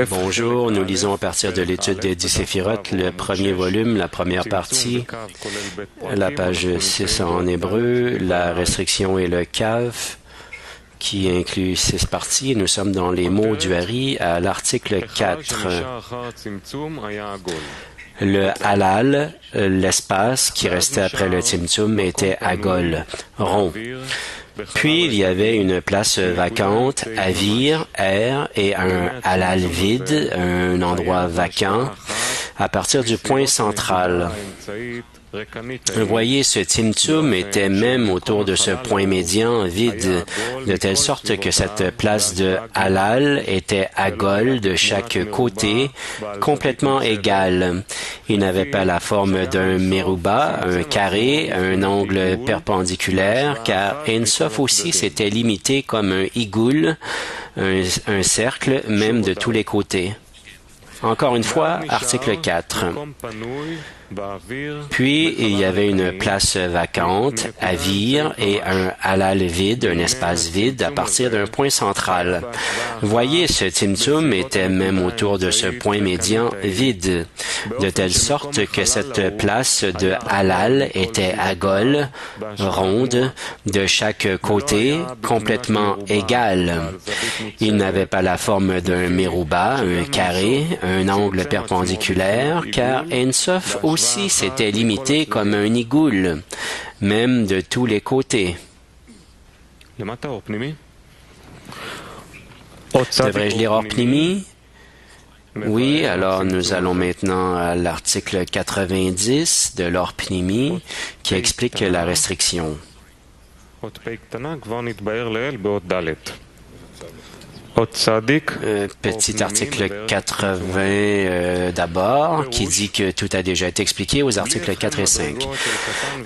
Bonjour, nous lisons à partir de l'étude des 10 Séphirot, le premier volume, la première partie, la page 6 en hébreu, la restriction et le cave, qui inclut 6 parties. Nous sommes dans les mots du Hari à l'article 4. Le halal, l'espace qui restait après le Tzimtzum, était agol, rond. Puis, il y avait une place vacante, avir, air, et un halal vide, un endroit vacant, à partir du point central. Voyez, ce Tzimtzum était même autour de ce point médian vide, de telle sorte que cette place de halal était agol de chaque côté, complètement égale. Il n'avait pas la forme d'un meruba, un carré, un angle perpendiculaire, car Ein Sof aussi s'était limité comme un igoul, un cercle, même de tous les côtés. Encore une fois, article 4. Puis, il y avait une place vacante, avir, et un halal vide, un espace vide, à partir d'un point central. Voyez, ce Tzimtzum était même autour de ce point médian vide, de telle sorte que cette place de halal était agole, ronde, de chaque côté, complètement égale. Il n'avait pas la forme d'un meruba, un carré, un angle perpendiculaire, car Ein Sof aussi s'était limité comme un igoul, même de tous les côtés. Devrais-je lire hors pnimi? Oui, alors nous allons maintenant à l'article 90 de l'hors pnimi qui explique la restriction. Petit article 80 d'abord, qui dit que tout a déjà été expliqué aux articles 4 et 5.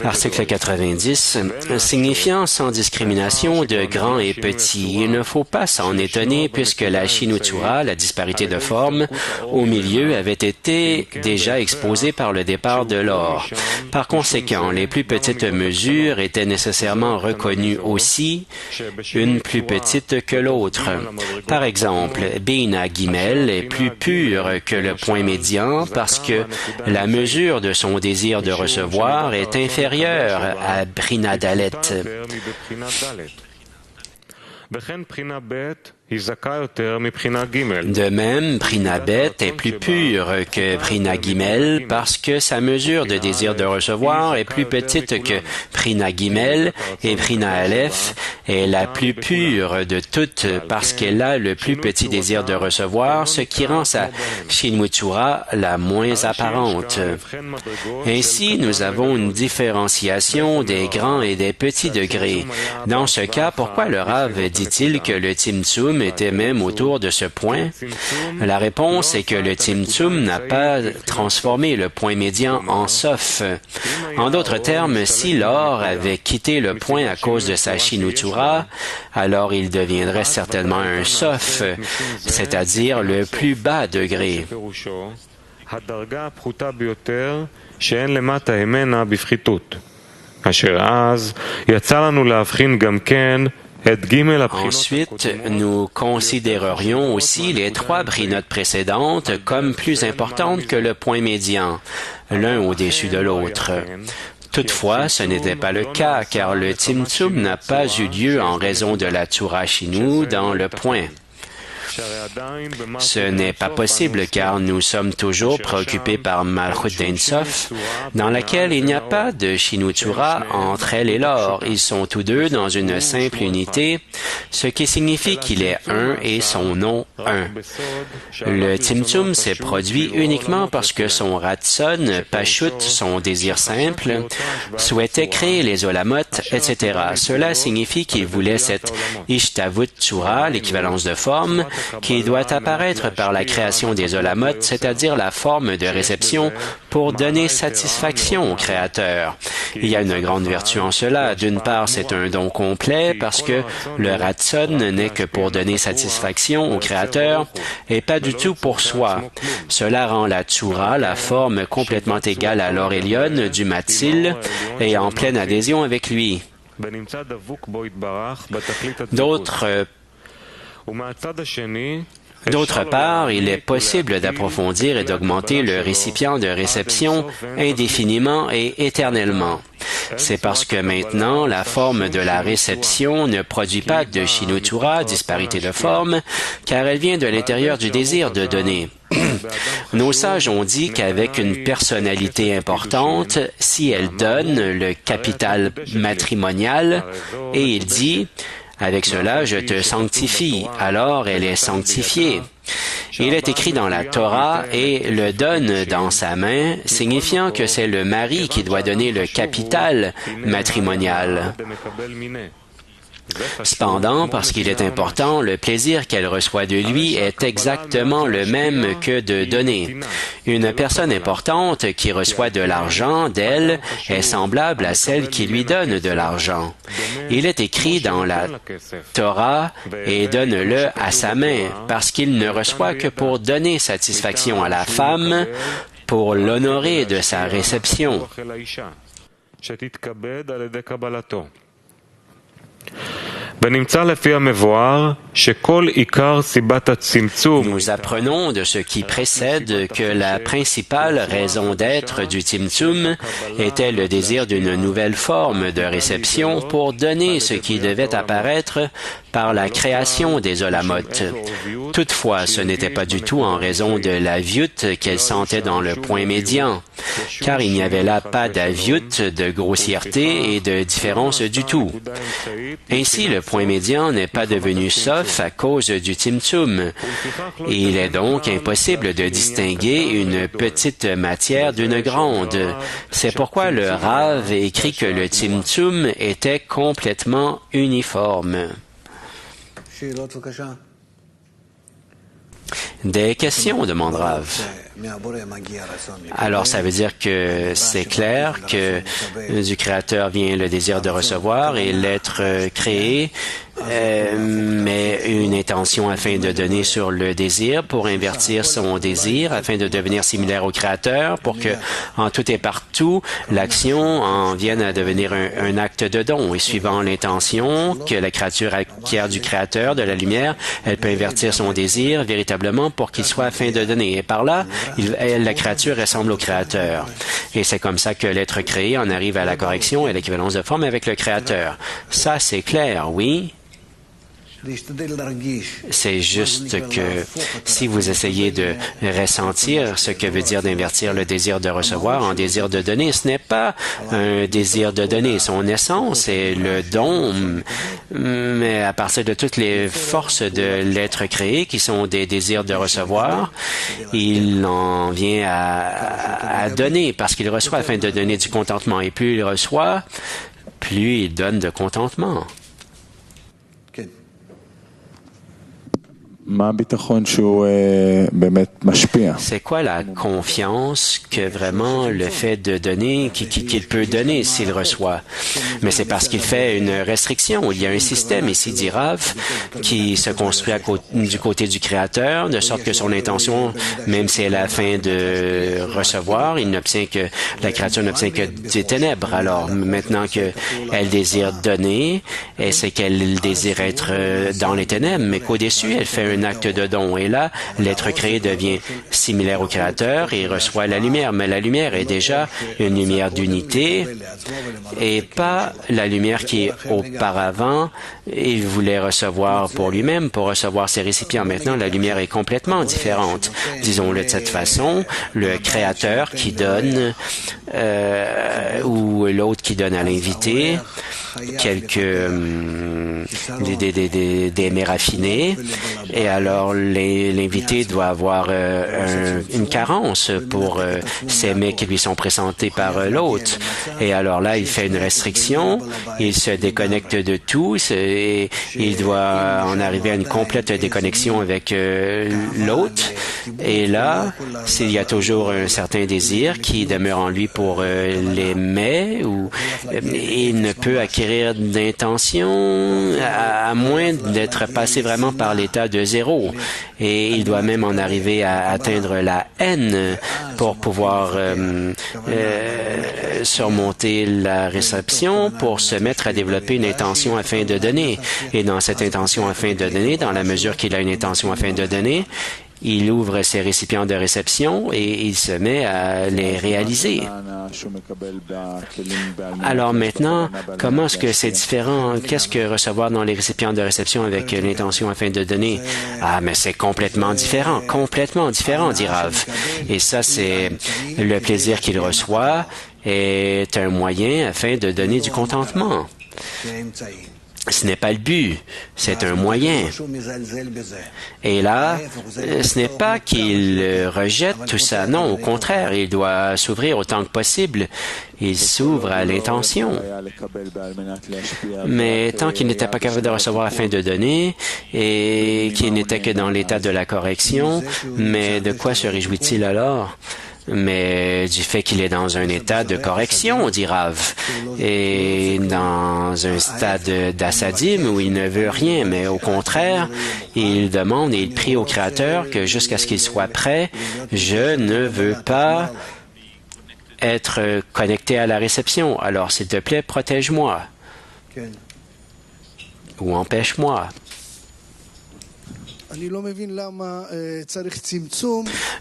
Article 90, signifiant sans discrimination de grand et petit. Il ne faut pas s'en étonner puisque la Shinotsura, la disparité de forme, au milieu avait été déjà exposée par le départ de l'or. Par conséquent, les plus petites mesures étaient nécessairement reconnues aussi, une plus petite que l'autre. Par exemple, Bina Gimel est plus pur que le point médian parce que la mesure de son désir de recevoir est inférieure à Brina Dalet. De même, Brina Bet est plus pure que Brina Gimel parce que sa mesure de désir de recevoir est plus petite que Brina Gimel et Brina Aleph est la plus pure de toutes parce qu'elle a le plus petit désir de recevoir, ce qui rend sa Shinmutsura la moins apparente. Ainsi, nous avons une différenciation des grands et des petits degrés. Dans ce cas, pourquoi le Rav dit-il que le Tzimtzum était même autour de ce point? La réponse est que le Tzimtzum n'a pas transformé le point médian en Sof. En d'autres termes, si l'or avait quitté le point à cause de sa Shinotsura, alors il deviendrait certainement un Sof, c'est-à-dire le plus bas degré. Ensuite, nous considérerions aussi les 3 brinotes précédentes comme plus importantes que le point médian, l'un au-dessus de l'autre. Toutefois, ce n'était pas le cas, car le Tzimtzum n'a pas eu lieu en raison de la Tsura Shinu dans le point. Ce n'est pas possible car nous sommes toujours préoccupés par Malchut d'Ein Sof, dans laquelle il n'y a pas de Shinotsura entre elle et l'or. Ils sont tous deux dans une simple unité, ce qui signifie qu'il est un et son nom un. Le Tzimtzum s'est produit uniquement parce que son Ratson, Pashut, son désir simple, souhaitait créer les Olamot, etc. Cela signifie qu'il voulait cette Ishtavut Tsura, l'équivalence de forme, qui doit apparaître par la création des Olamot, c'est-à-dire la forme de réception pour donner satisfaction au Créateur. Il y a une grande vertu en cela. D'une part, c'est un don complet parce que le Ratson n'est que pour donner satisfaction au Créateur et pas du tout pour soi. Cela rend la Tsura, la forme complètement égale à l'or Elyon du Matzil et en pleine adhésion avec lui. D'autre D'autre part, il est possible d'approfondir et d'augmenter le récipient de réception indéfiniment et éternellement. C'est parce que maintenant, la forme de la réception ne produit pas de Shinotsura, disparité de forme, car elle vient de l'intérieur du désir de donner. Nos sages ont dit qu'avec une personnalité importante, si elle donne le capital matrimonial, et il dit « Avec cela, je te sanctifie », alors elle est sanctifiée. Il est écrit dans la Torah et le donne dans sa main, signifiant que c'est le mari qui doit donner le capital matrimonial. Cependant, parce qu'il est important, le plaisir qu'elle reçoit de lui est exactement le même que de donner. Une personne importante qui reçoit de l'argent d'elle est semblable à celle qui lui donne de l'argent. Il est écrit dans la Torah et donne-le à sa main, parce qu'il ne reçoit que pour donner satisfaction à la femme, pour l'honorer de sa réception. Nous apprenons de ce qui précède que la principale raison d'être du Tzimtzum était le désir d'une nouvelle forme de réception pour donner ce qui devait apparaître par la création des Olamot. Toutefois, ce n'était pas du tout en raison de la vyut qu'elle sentait dans le point médian, car il n'y avait là pas d'avyut, de grossièreté et de différence du tout. Ainsi, le point médian n'est pas devenu sauf à cause du Tzimtzum. Il est donc impossible de distinguer une petite matière d'une grande. C'est pourquoi le Rav écrit que le Tzimtzum était complètement uniforme. Des questions, demande Rav. Alors, ça veut dire que c'est clair que du Créateur vient le désir de recevoir et l'être créé mais une intention afin de donner sur le désir, pour invertir son désir, afin de devenir similaire au Créateur, pour que, en tout et partout, l'action en vienne à devenir un acte de don. Et suivant l'intention que la créature acquiert du Créateur, de la lumière, elle peut invertir son désir véritablement pour qu'il soit afin de donner. Et par là, la créature ressemble au Créateur. Et c'est comme ça que l'être créé en arrive à la correction et l'équivalence de forme avec le Créateur. Ça, c'est clair, oui? C'est juste que si vous essayez de ressentir ce que veut dire d'invertir le désir de recevoir en désir de donner, ce n'est pas un désir de donner. Son essence est le don, mais à partir de toutes les forces de l'être créé qui sont des désirs de recevoir, il en vient à donner parce qu'il reçoit afin de donner du contentement. Et plus il reçoit, plus il donne de contentement. C'est quoi la confiance que vraiment le fait de donner, qu'il peut donner s'il reçoit? Mais c'est parce qu'il fait une restriction. Il y a un système ici, dit Rav, qui se construit du côté du Créateur, de sorte que son intention, même si elle a afin de recevoir, la créature n'obtient que des ténèbres. Alors, maintenant qu'elle désire donner, et c'est qu'elle désire être dans les ténèbres, mais qu'au-dessus, elle fait un acte de don. Et là, l'être créé devient similaire au Créateur et reçoit la lumière. Mais la lumière est déjà une lumière d'unité et pas la lumière qui, auparavant, il voulait recevoir pour lui-même, pour recevoir ses récipients. Maintenant, la lumière est complètement différente. Disons-le de cette façon, le Créateur qui donne ou l'autre qui donne à l'invité des mets raffinés, et alors l'invité doit avoir une carence pour ces mets qui lui sont présentés par l'autre. Et alors là, il fait une restriction, il se déconnecte de tout, et il doit en arriver à une complète déconnexion avec l'autre. Et là, s'il y a toujours un certain désir qui demeure en lui pour les mets, ou il ne peut acquérir d'intention à moins d'être passé vraiment par l'état de zéro. Et il doit même en arriver à atteindre la haine pour pouvoir surmonter la réception pour se mettre à développer une intention afin de donner. Et dans cette intention afin de donner, dans la mesure qu'il a une intention afin de donner, il ouvre ses récipients de réception et il se met à les réaliser. Alors maintenant, comment est-ce que c'est différent? Qu'est-ce que recevoir dans les récipients de réception avec l'intention afin de donner? Ah, mais c'est complètement différent, dit Rav. Et ça, c'est le plaisir qu'il reçoit est un moyen afin de donner du contentement. Ce n'est pas le but, c'est un moyen. Et là, ce n'est pas qu'il rejette tout ça. Non, au contraire, il doit s'ouvrir autant que possible. Il s'ouvre à l'intention. Mais tant qu'il n'était pas capable de recevoir afin de donner et qu'il n'était que dans l'état de la correction, mais de quoi se réjouit-il alors? Mais du fait qu'il est dans un état de correction, dit Rav, et dans un stade d'assadim où il ne veut rien, mais au contraire, il demande et il prie au Créateur que jusqu'à ce qu'il soit prêt, je ne veux pas être connecté à la réception. Alors, s'il te plaît, protège-moi ou empêche-moi.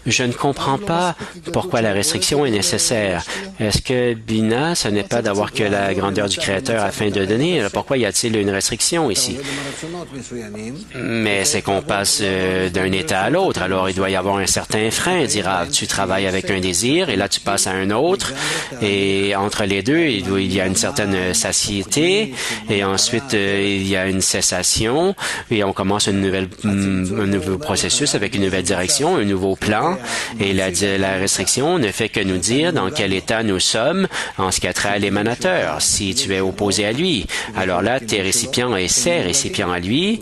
Je ne comprends pas pourquoi la restriction est nécessaire. Est-ce que Bina, ce n'est pas d'avoir que la grandeur du Créateur afin de donner? Pourquoi y a-t-il une restriction ici? Mais c'est qu'on passe d'un état à l'autre. Alors, il doit y avoir un certain frein, dit Rav. Tu travailles avec un désir et là, tu passes à un autre. Et entre les deux, il y a une certaine satiété et ensuite, il y a une cessation et on commence un nouveau processus avec une nouvelle direction, un nouveau plan. Et la restriction ne fait que nous dire dans quel état nous sommes en ce qui a trait à l'émanateur. Si tu es opposé à lui, alors là, tes récipients et ses récipients à lui,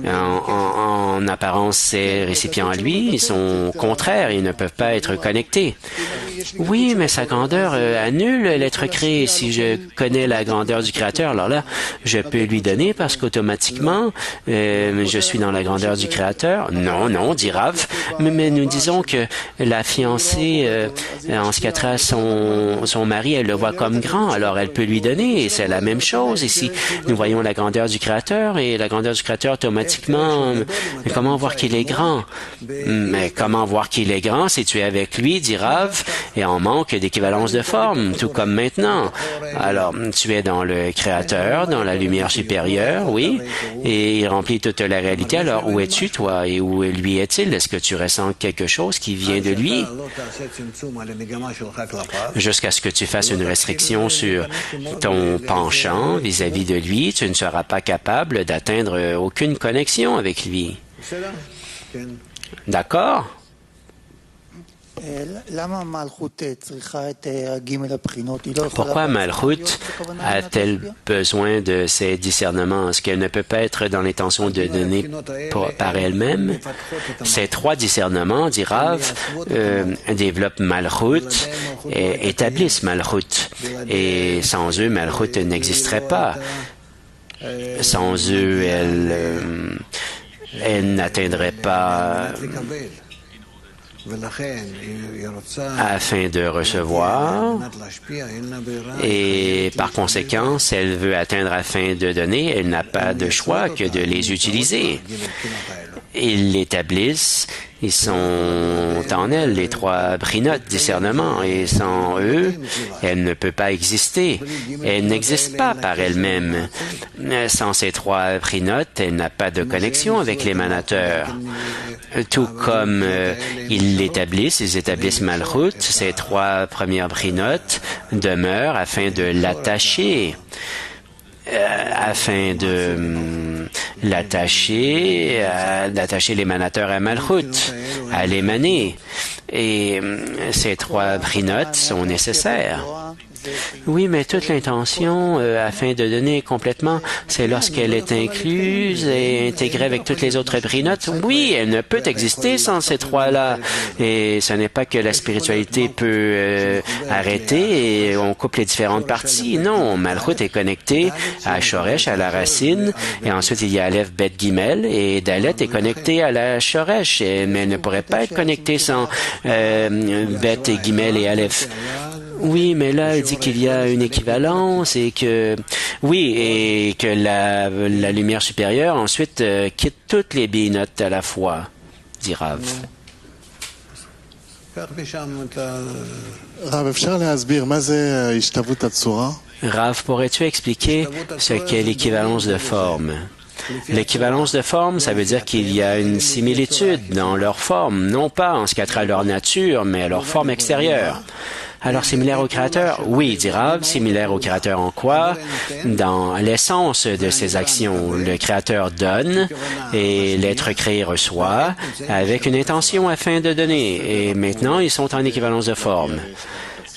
en apparence, ces récipients à lui, ils sont contraires, ils ne peuvent pas être connectés. Oui, mais sa grandeur annule l'être créé. Si je connais la grandeur du Créateur, alors là, je peux lui donner parce qu'automatiquement, je suis dans la grandeur du Créateur. Non, dit Rav. Mais nous disons que la fiancée, en ce qui a trait à son mari, elle le voit comme grand, alors elle peut lui donner. Et c'est la même chose ici. Nous voyons la grandeur du Créateur et la grandeur du Créateur automatiquement. Comment voir qu'il est grand? Mais comment voir qu'il est grand si tu es avec lui, dit Rav, et en manque d'équivalence de forme, tout comme maintenant. Alors, tu es dans le Créateur, dans la lumière supérieure, oui, et il remplit toute la réalité. Alors, où es-tu, toi, et où lui est-il? Est-ce que tu ressens quelque chose qui vient de lui? Jusqu'à ce que tu fasses une restriction sur ton penchant vis-à-vis de lui, tu ne seras pas capable d'atteindre aucune connexion avec lui. D'accord? Pourquoi Malchut a-t-elle besoin de ces discernements? Est-ce qu'elle ne peut pas être dans l'intention de donner par elle-même? Ces trois discernements, dit Rav, développent Malchut et établissent Malchut. Et sans eux, Malchut n'existerait pas. Sans eux, elle n'atteindrait pas afin de recevoir et par conséquent, si elle veut atteindre afin de donner, elle n'a pas de choix que de les utiliser. Ils l'établissent, ils sont en elle, les trois brinotes discernement, et sans eux, elle ne peut pas exister. Elle n'existe pas par elle-même. Sans ces trois brinotes, elle n'a pas de connexion avec l'émanateur. Tout comme ils établissent Malchut, ces trois premières brinotes demeurent afin de l'attacher. D'attacher l'émanateur à Malchut, à l'émaner. Et ces trois brinotes sont nécessaires. Oui, mais toute l'intention, afin de donner complètement, c'est lorsqu'elle est incluse et intégrée avec toutes les autres brinotes. Oui, elle ne peut exister sans ces trois-là. Et ce n'est pas que la spiritualité peut arrêter et on coupe les différentes parties. Non, Malchut est connecté à Shoresh, à la racine, et ensuite il y a Aleph, Bet, Gimel, et Dalet est connecté à la Shoresh, mais elle ne pourrait pas être connectée sans Bet, et Gimel et Aleph. Oui, mais là, il dit qu'il y a une équivalence et que, oui, et que la lumière supérieure ensuite quitte toutes les billes-notes à la fois, dit Rav. Rav, pourrais-tu expliquer ce qu'est l'équivalence de forme? L'équivalence de forme, ça veut dire qu'il y a une similitude dans leur forme, non pas en ce qui a trait à leur nature, mais à leur forme extérieure. Alors, similaire au Créateur? Oui, dit Rav, similaire au Créateur en quoi? Dans l'essence de ses actions. Le Créateur donne et l'être créé reçoit avec une intention afin de donner. Et maintenant, ils sont en équivalence de forme.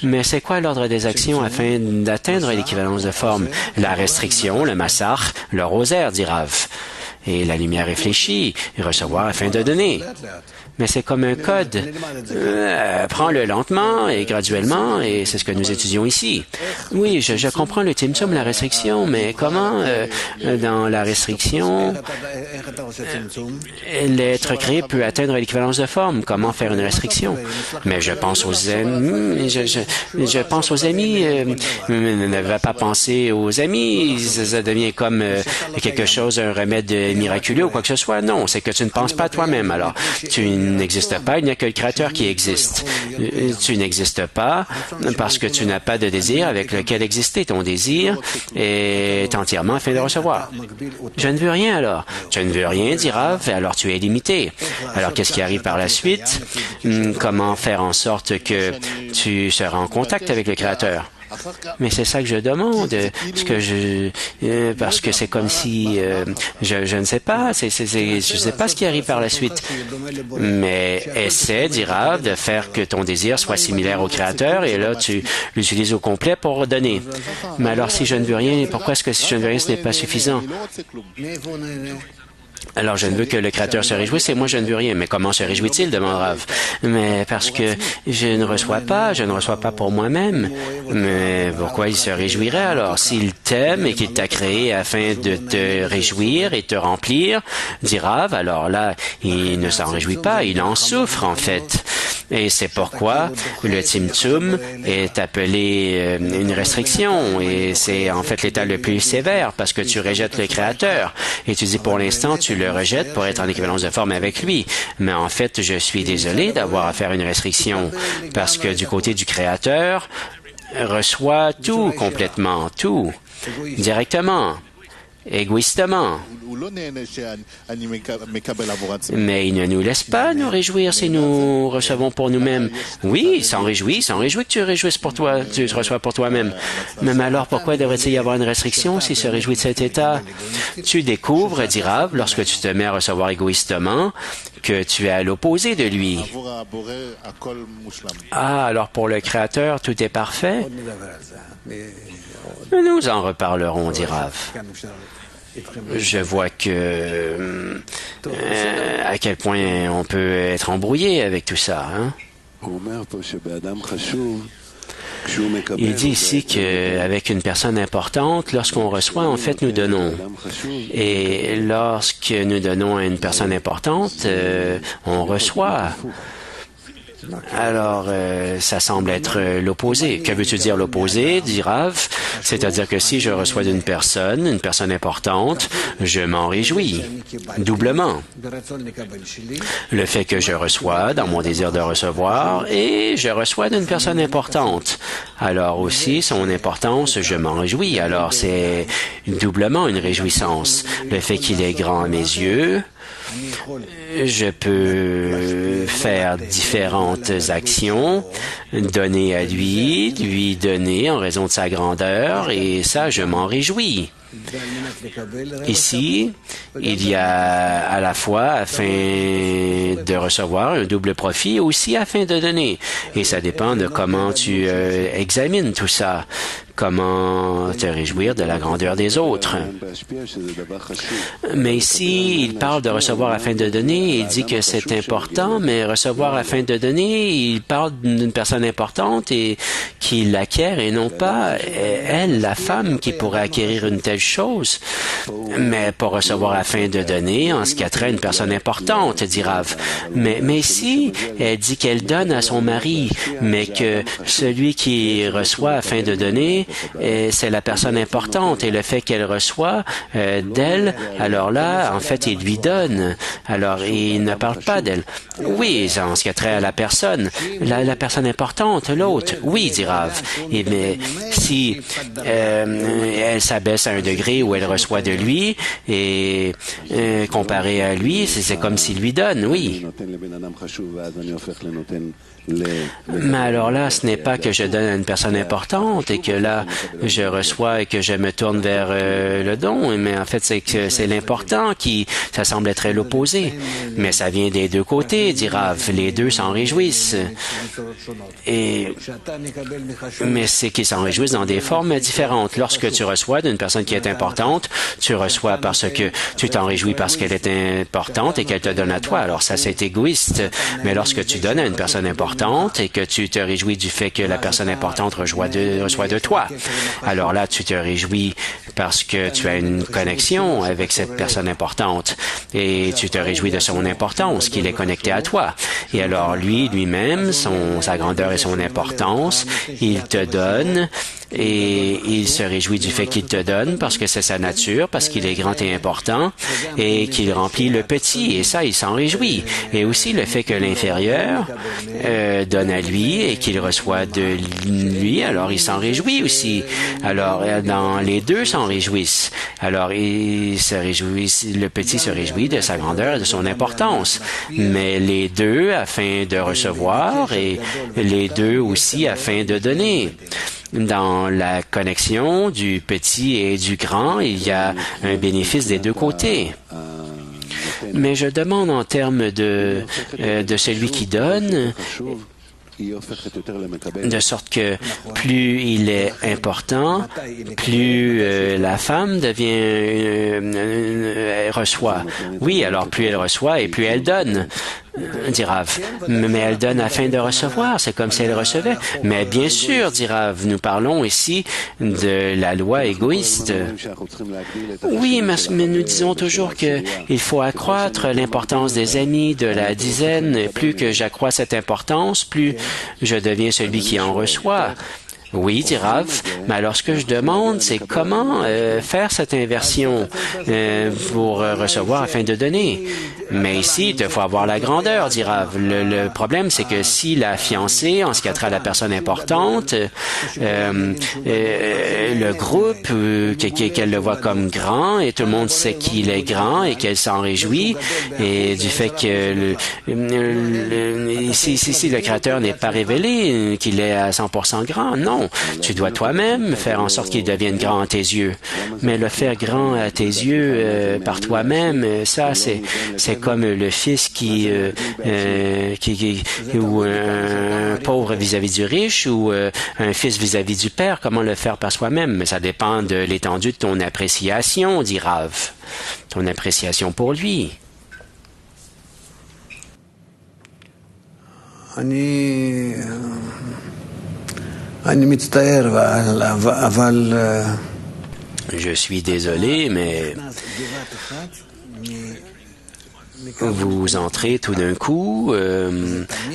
Mais c'est quoi l'ordre des actions afin d'atteindre l'équivalence de forme? La restriction, le massacre, le rosaire, dit Rav. Et la lumière réfléchie, recevoir afin de donner. Mais c'est comme un code. Prends-le lentement et graduellement, et c'est ce que nous étudions ici. Oui, je comprends le Tzimtzum, la restriction, mais comment, dans la restriction, l'être créé peut atteindre l'équivalence de forme? Comment faire une restriction? Mais je pense aux amis, je pense aux amis, ne va pas penser aux amis, ça devient comme quelque chose, un remède miraculeux ou quoi que ce soit. Non, c'est que tu ne penses pas toi-même. Alors, tu n'existe pas, il n'y a que le Créateur qui existe. Tu n'existes pas parce que tu n'as pas de désir avec lequel exister. Ton désir est entièrement afin de recevoir. Je ne veux rien alors. Tu ne veux rien, dit Rav, alors tu es limité. Alors qu'est-ce qui arrive par la suite? Comment faire en sorte que tu seras en contact avec le Créateur? Mais c'est ça que je demande, parce que c'est comme si, je ne sais pas, je ne sais pas ce qui arrive par la suite. Mais essaie, dit Rav, de faire que ton désir soit similaire au Créateur, et là, tu l'utilises au complet pour donner. Mais alors, si je ne veux rien, pourquoi est-ce que si je ne veux rien, ce n'est pas suffisant? Alors, je ne veux que le Créateur se réjouisse et moi, je ne veux rien. Mais comment se réjouit-il? Demande Rav. Mais parce que je ne reçois pas pour moi-même. Mais pourquoi il se réjouirait alors? S'il t'aime et qu'il t'a créé afin de te réjouir et te remplir, dit Rav, alors là, il ne s'en réjouit pas, il en souffre en fait. Et c'est pourquoi le Tzimtzum est appelé une restriction. Et c'est en fait l'état le plus sévère parce que tu rejettes le Créateur. Et tu dis pour l'instant, tu le rejettes pour être en équivalence de forme avec lui. Mais en fait, je suis désolé d'avoir à faire une restriction parce que du côté du Créateur, reçoit tout complètement, tout, directement, égoïstement. Mais il ne nous laisse pas nous réjouir si nous recevons pour nous-mêmes. Oui, il s'en réjouit que tu réjouisses pour toi, tu reçois pour toi-même. Même alors, pourquoi devrait-il y avoir une restriction s'il se réjouit de cet état? Tu découvres, dit Rav, lorsque tu te mets à recevoir égoïstement, que tu es à l'opposé de lui. Ah, alors pour le Créateur, tout est parfait? Nous en reparlerons, dit Rav. Je vois que à quel point on peut être embrouillé avec tout ça. Hein? Il dit ici qu'avec une personne importante, lorsqu'on reçoit, en fait, nous donnons. Et lorsque nous donnons à une personne importante, on reçoit. Alors, ça semble être l'opposé. Que veux-tu dire l'opposé, dit Rav? C'est-à-dire que si je reçois d'une personne, une personne importante, je m'en réjouis, doublement. Le fait que je reçois dans mon désir de recevoir et je reçois d'une personne importante. Alors aussi, son importance, je m'en réjouis. Alors, c'est doublement une réjouissance. Le fait qu'il est grand à mes yeux, je peux faire différentes actions, donner à lui donner en raison de sa grandeur, et ça, je m'en réjouis. Ici, il y a à la fois afin de recevoir un double profit, aussi afin de donner. Et ça dépend de comment tu examines tout ça. comment te réjouir de la grandeur des autres. Mais ici, il parle de recevoir afin de donner. Il dit que c'est important, mais recevoir afin de donner, il parle d'une personne importante et qui l'acquiert et non pas elle, la femme, qui pourrait acquérir une telle chose. Mais pour recevoir afin de donner, en ce qui a trait à une personne importante, dit Rav. Mais ici, elle dit qu'elle donne à son mari, mais que celui qui reçoit afin de donner, c'est la personne importante. Et le fait qu'elle reçoit d'elle, alors là, en fait, il lui donne. Alors, il ne parle pas d'elle. Oui, en ce qui a trait à la personne. La personne importante, l'autre. Oui, dit Rav. Mais si elle s'abaisse à un degré où elle reçoit de lui, et comparé à lui, c'est comme s'il lui donne, oui. Mais alors là, ce n'est pas que je donne à une personne importante et que là, je reçois et que je me tourne vers le don, mais en fait, c'est que c'est l'important qui, ça semble être l'opposé. Mais ça vient des deux côtés, dit Rav. Les deux s'en réjouissent. Mais c'est qu'ils s'en réjouissent dans des formes différentes. Lorsque tu reçois d'une personne qui est importante, tu reçois parce que tu t'en réjouis parce qu'elle est importante et qu'elle te donne à toi. Alors ça, c'est égoïste. Mais lorsque tu donnes à une personne importante et que tu te réjouis du fait que la personne importante reçoit de toi, alors là, tu te réjouis parce que tu as une connexion avec cette personne importante et tu te réjouis de son importance, qu'il est connecté à toi. Et alors, lui-même, sa grandeur et son importance, il te donne et il se réjouit du fait qu'il te donne parce que c'est sa nature, parce qu'il est grand et important et qu'il remplit le petit. Et ça, il s'en réjouit. Et aussi le fait que l'inférieur donne à lui et qu'il reçoit de lui, alors il s'en réjouit aussi. Alors, dans les deux s'en réjouissent. Alors, il se réjouit, le petit se réjouit de sa grandeur et de son importance. Mais les deux afin de recevoir et les deux aussi afin de donner. Dans la connexion du petit et du grand, il y a un bénéfice des deux côtés. Mais je demande en termes de celui qui donne, de sorte que plus il est important, plus la femme reçoit. Oui, alors plus elle reçoit et plus elle donne. Dit Rav. Mais elle donne afin de recevoir. C'est comme si elle recevait. Mais bien sûr, dit Rav, nous parlons ici de la loi égoïste. Oui, mais nous disons toujours qu'il faut accroître l'importance des amis, de la dizaine. Plus que j'accrois cette importance, plus je deviens celui qui en reçoit. Oui, dit Rav, mais alors ce que je demande, c'est comment faire cette inversion pour recevoir afin de donner. Mais ici, il te faut avoir la grandeur, dit Rav. Le problème, c'est que si la fiancée, en ce qui a trait à la personne importante, le groupe, qu'elle le voit comme grand, et tout le monde sait qu'il est grand et qu'elle s'en réjouit, et du fait que si le Créateur n'est pas révélé, qu'il est à 100% grand, non. Tu dois toi-même faire en sorte qu'il devienne grand à tes yeux. Mais le faire grand à tes yeux par toi-même, ça, c'est comme le fils ou un pauvre vis-à-vis du riche ou un fils vis-à-vis du père. Comment le faire par soi-même? Mais ça dépend de l'étendue de ton appréciation, dit Rav. Ton appréciation pour lui. Je suis désolé, mais vous entrez tout d'un coup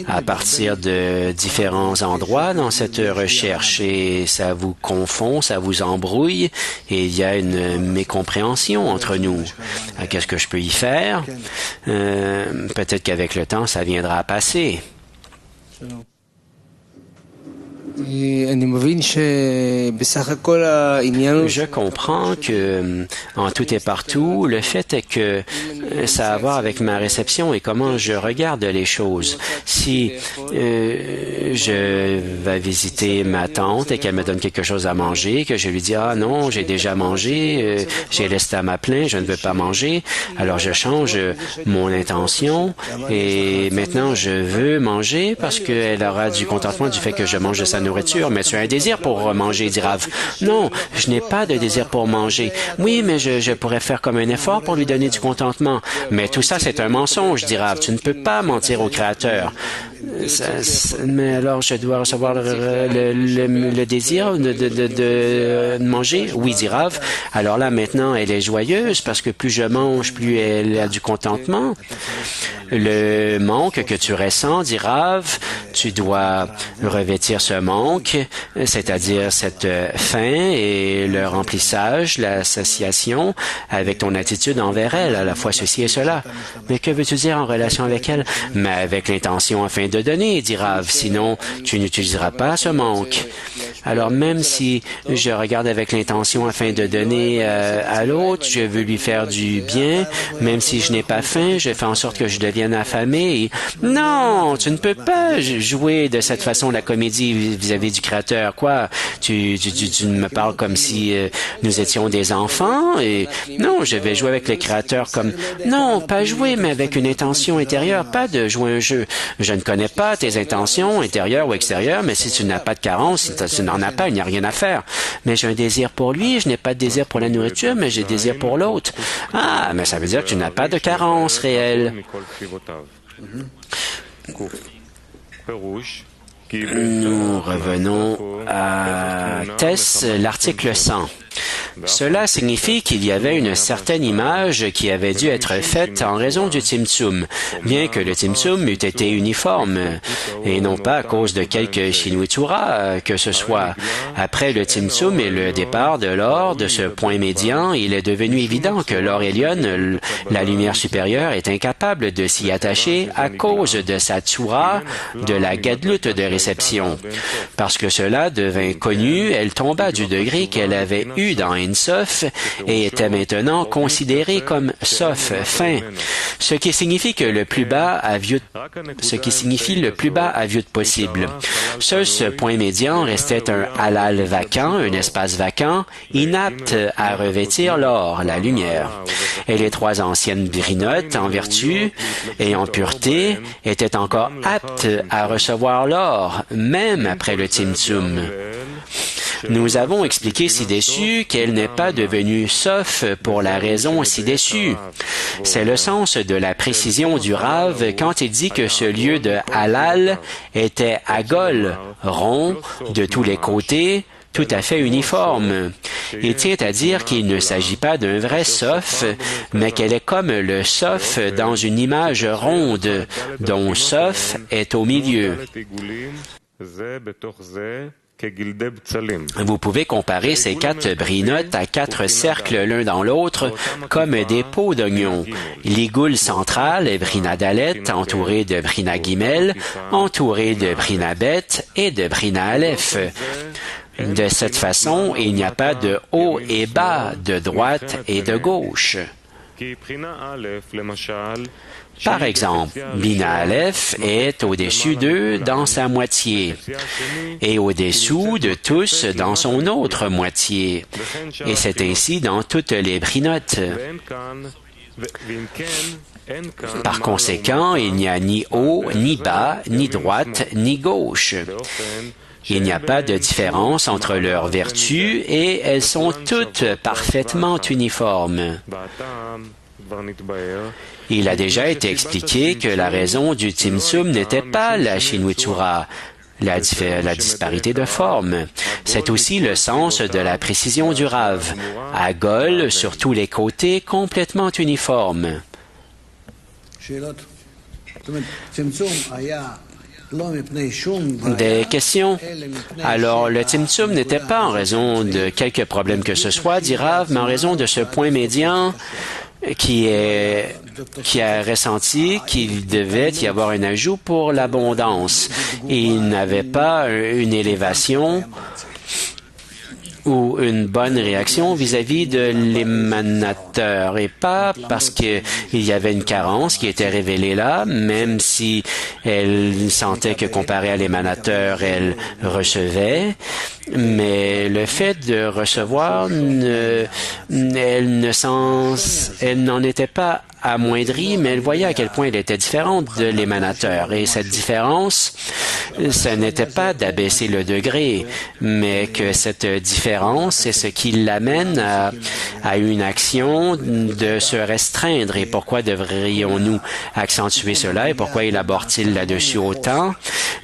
à partir de différents endroits dans cette recherche et ça vous confond, ça vous embrouille et il y a une mécompréhension entre nous. Qu'est-ce que je peux y faire? Peut-être qu'avec le temps, ça viendra à passer. Je comprends que, en tout et partout, le fait est que ça a à voir avec ma réception et comment je regarde les choses. Si je vais visiter ma tante et qu'elle me donne quelque chose à manger, que je lui dis « Ah non, j'ai déjà mangé, j'ai l'estomac plein, je ne veux pas manger », alors je change mon intention et maintenant je veux manger parce qu'elle aura du contentement du fait que je mange de sa nourriture. nourriture, mais tu as un désir pour manger, dit Rav. Non, je n'ai pas de désir pour manger. Oui, mais je pourrais faire comme un effort pour lui donner du contentement. Mais tout ça, c'est un mensonge, dit Rav. Tu ne peux pas mentir au Créateur. Mais alors, je dois recevoir le désir de manger? Oui, dit Rav. Alors là, maintenant, elle est joyeuse parce que plus je mange, plus elle a du contentement. Le manque que tu ressens, dit Rav, tu dois revêtir ce manque, c'est-à-dire cette faim et le remplissage, l'association avec ton attitude envers elle, à la fois ceci et cela. Mais que veux-tu dire en relation avec elle? Mais avec l'intention afin de donner, dit Rav, sinon tu n'utiliseras pas ce manque. Alors même si je regarde avec l'intention afin de donner à l'autre, je veux lui faire du bien, même si je n'ai pas faim, je fais en sorte que je devienne affamé. Non, tu ne peux pas jouer de cette façon la comédie vis-à-vis du Créateur. Quoi? Tu me parles comme si nous étions des enfants et non, je vais jouer avec le Créateur comme non, pas jouer, mais avec une intention intérieure, pas de jouer un jeu. Je ne connais pas tes intentions intérieures ou extérieures, mais si tu n'as pas de carence, si tu n'en as pas, il n'y a rien à faire. Mais j'ai un désir pour lui, je n'ai pas de désir pour la nourriture, mais j'ai désir pour l'autre. Ah, mais ça veut dire que tu n'as pas de carence réelle. Nous revenons à Tess, l'article 100. Cela signifie qu'il y avait une certaine image qui avait dû être faite en raison du Tzimtzum, bien que le Tzimtzum eût été uniforme, et non pas à cause de quelques Shinui Tzura, que ce soit. Après le Tzimtzum et le départ de l'or, de ce point médian, il est devenu évident que l'or Elyon, la lumière supérieure, est incapable de s'y attacher à cause de sa Tzura, de la gadlut de réception. Parce que cela devint connu, elle tomba du degré qu'elle avait eu dans Ein Sof et était maintenant considérée comme Sof, fin, ce qui signifie le plus bas à Vyut possible. Seul ce point médian restait un halal vacant, un espace vacant, inapte à revêtir l'or, la lumière. Et les trois anciennes brinotes, en vertu et en pureté, étaient encore aptes à recevoir l'or, même après le Tzimtzum. Nous avons expliqué ci-dessus qu'elle n'est pas devenue Sof pour la raison ci-dessus. C'est le sens de la précision du Rav quand il dit que ce lieu de halal était agol, rond, de tous les côtés, tout à fait uniforme. Il tient à dire qu'il ne s'agit pas d'un vrai Sof, mais qu'elle est comme le Sof dans une image ronde, dont Sof est au milieu. Vous pouvez comparer ces quatre brinotes à quatre cercles l'un dans l'autre comme des pots d'oignon. L'igoule centrale est Brina Dalet, entourée de Brina Gimel, entourée de Brina Bet et de Brina Aleph. De cette façon, il n'y a pas de haut et bas, de droite et de gauche. Par exemple, Bina Aleph est au-dessus d'eux dans sa moitié et au-dessous de tous dans son autre moitié. Et c'est ainsi dans toutes les brinotes. Par conséquent, il n'y a ni haut, ni bas, ni droite, ni gauche. Il n'y a pas de différence entre leurs vertus et elles sont toutes parfaitement uniformes. Il a déjà été expliqué que la raison du Tzimtzum n'était pas la Shinui Tzura, la disparité de forme. C'est aussi le sens de la précision du Rav, agol sur tous les côtés, complètement uniforme. Des questions? Alors, le Tzimtzum n'était pas en raison de quelque problème que ce soit, dit Rav, mais en raison de ce point médian qui a ressenti qu'il devait y avoir un ajout pour l'abondance. Il n'avait pas une élévation ou une bonne réaction vis-à-vis de l'émanateur, et pas parce qu'il y avait une carence qui était révélée là, même si elle sentait que comparé à l'émanateur, elle recevait, mais le fait de recevoir, elle n'en était pas amoindrie, mais elle voyait à quel point elle était différente de l'émanateur. Et cette différence, ce n'était pas d'abaisser le degré, mais que cette différence, c'est ce qui l'amène à une action de se restreindre. Et pourquoi devrions-nous accentuer cela et pourquoi il aborde-t-il là-dessus autant?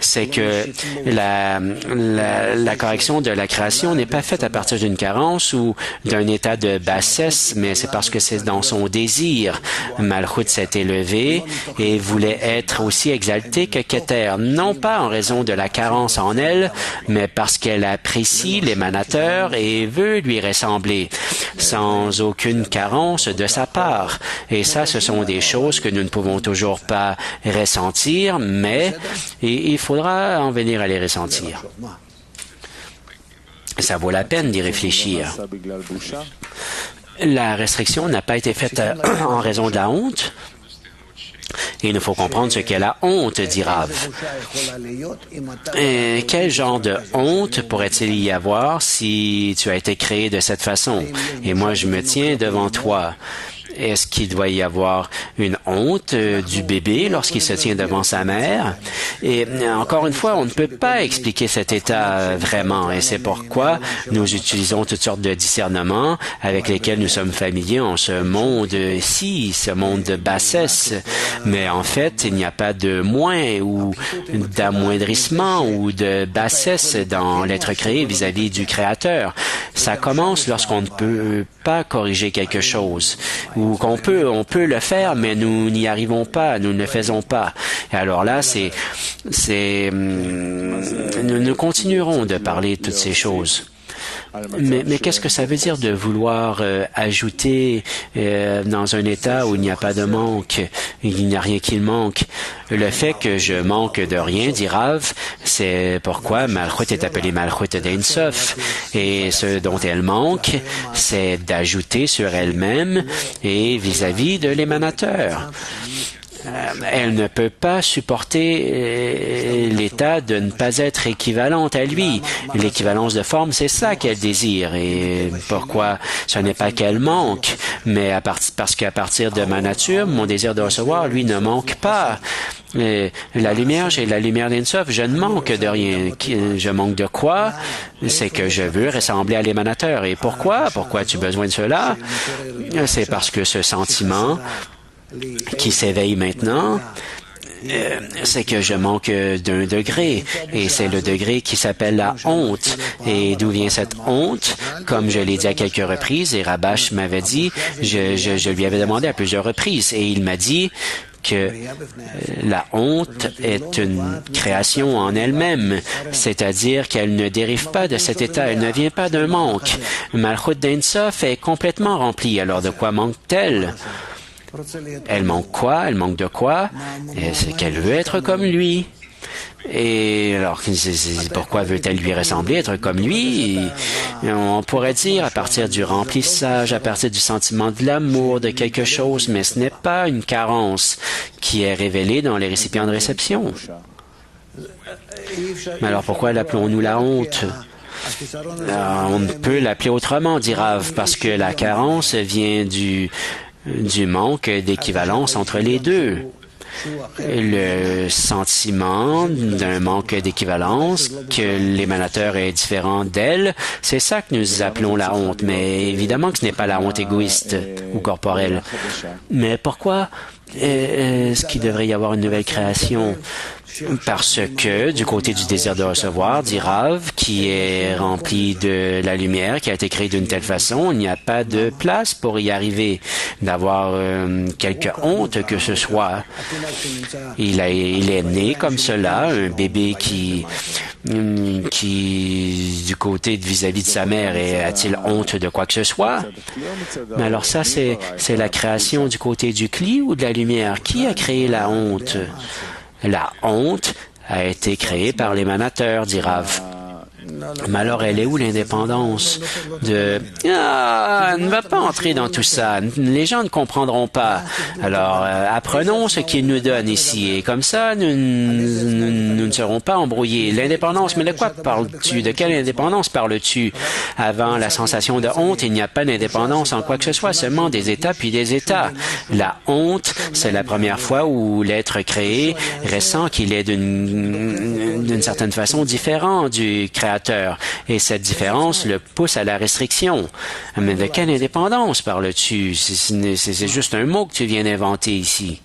C'est que la correction de la création n'est pas faite à partir d'une carence ou d'un état de bassesse, mais c'est parce que c'est dans son désir. Malchut s'est élevé et voulait être aussi exalté que Keter, non pas en raison de la carence en elle, mais parce qu'elle apprécie l'émanateur et veut lui ressembler, sans aucune carence de sa part. Et ça, ce sont des choses que nous ne pouvons toujours pas ressentir, mais il faudra en venir à les ressentir. Ça vaut la peine d'y réfléchir. La restriction n'a pas été faite en raison de la honte. Et il nous faut comprendre ce qu'est la honte, dit Rav. Quel genre de honte pourrait-il y avoir si tu as été créé de cette façon? Et moi, je me tiens devant toi. Est-ce qu'il doit y avoir une honte du bébé lorsqu'il se tient devant sa mère? Et encore une fois, on ne peut pas expliquer cet état vraiment. Et c'est pourquoi nous utilisons toutes sortes de discernements avec lesquels nous sommes familiers en ce monde-ci, ce monde de bassesse. Mais en fait, il n'y a pas de moins ou d'amoindrissement ou de bassesse dans l'être créé vis-à-vis du Créateur. Ça commence lorsqu'on ne peut pas corriger quelque chose ou qu'on on peut le faire, mais nous n'y arrivons pas, nous ne le faisons pas. Et alors là, nous continuerons de parler de toutes ces choses. Mais qu'est-ce que ça veut dire de vouloir ajouter dans un état où il n'y a pas de manque, il n'y a rien qui manque? Le fait que je manque de rien, dit Rav, c'est pourquoi Malchut est appelée Malchut d'Ein Sof. Et ce dont elle manque, c'est d'ajouter sur elle-même et vis-à-vis de l'émanateur. Elle ne peut pas supporter l'état de ne pas être équivalente à lui. L'équivalence de forme, c'est ça qu'elle désire. Et pourquoi ce n'est pas qu'elle manque, mais parce qu'à partir de ma nature, mon désir de recevoir, lui, ne manque pas. La lumière, j'ai la lumière d'Ein Sof, je ne manque de rien. Je manque de quoi? C'est que je veux ressembler à l'émanateur. Et pourquoi? Pourquoi as-tu besoin de cela? C'est parce que ce sentiment qui s'éveille maintenant, c'est que je manque d'un degré, et c'est le degré qui s'appelle la honte. Et d'où vient cette honte? Comme je l'ai dit à quelques reprises, et Rabash m'avait dit, je lui avais demandé à plusieurs reprises, et il m'a dit que la honte est une création en elle-même, c'est-à-dire qu'elle ne dérive pas de cet état, elle ne vient pas d'un manque. Malchut d'Ein Sof est complètement remplie, alors de quoi manque-t-elle? Elle manque quoi? Elle manque de quoi? C'est qu'elle veut être comme lui. Et alors, pourquoi veut-elle lui ressembler, être comme lui? On pourrait dire à partir du remplissage, à partir du sentiment de l'amour, de quelque chose, mais ce n'est pas une carence qui est révélée dans les récipients de réception. Mais alors pourquoi l'appelons-nous la honte? On ne peut l'appeler autrement, dit Rav, parce que la carence vient du manque d'équivalence entre les deux. Le sentiment d'un manque d'équivalence, que l'émanateur est différent d'elle, c'est ça que nous appelons la honte. Mais évidemment que ce n'est pas la honte égoïste ou corporelle. Mais pourquoi est-ce qu'il devrait y avoir une nouvelle création? Parce que, du côté du désir de recevoir, dit Rav, qui est rempli de la lumière, qui a été créé d'une telle façon, il n'y a pas de place pour y arriver, d'avoir quelque honte que ce soit. Il est né comme cela, un bébé qui du côté vis-à-vis de sa mère, a-t-il honte de quoi que ce soit? Mais alors ça, c'est la création du côté du cli ou de la lumière? Qui a créé la honte? La honte a été créée par l'émanateur, dit Rav. Mais alors, elle est où l'indépendance de... ne va pas entrer dans tout ça. Les gens ne comprendront pas. Alors, apprenons ce qu'il nous donne ici. Et comme ça, nous ne serons pas embrouillés. L'indépendance, mais de quoi parles-tu? De quelle indépendance parles-tu? Avant la sensation de honte, il n'y a pas d'indépendance en quoi que ce soit, seulement des États puis des États. La honte, c'est la première fois où l'être créé ressent qu'il est d'une certaine façon différent du Créateur. Et cette différence le pousse à la restriction. Mais de quelle indépendance parles-tu? C'est juste un mot que tu viens d'inventer ici.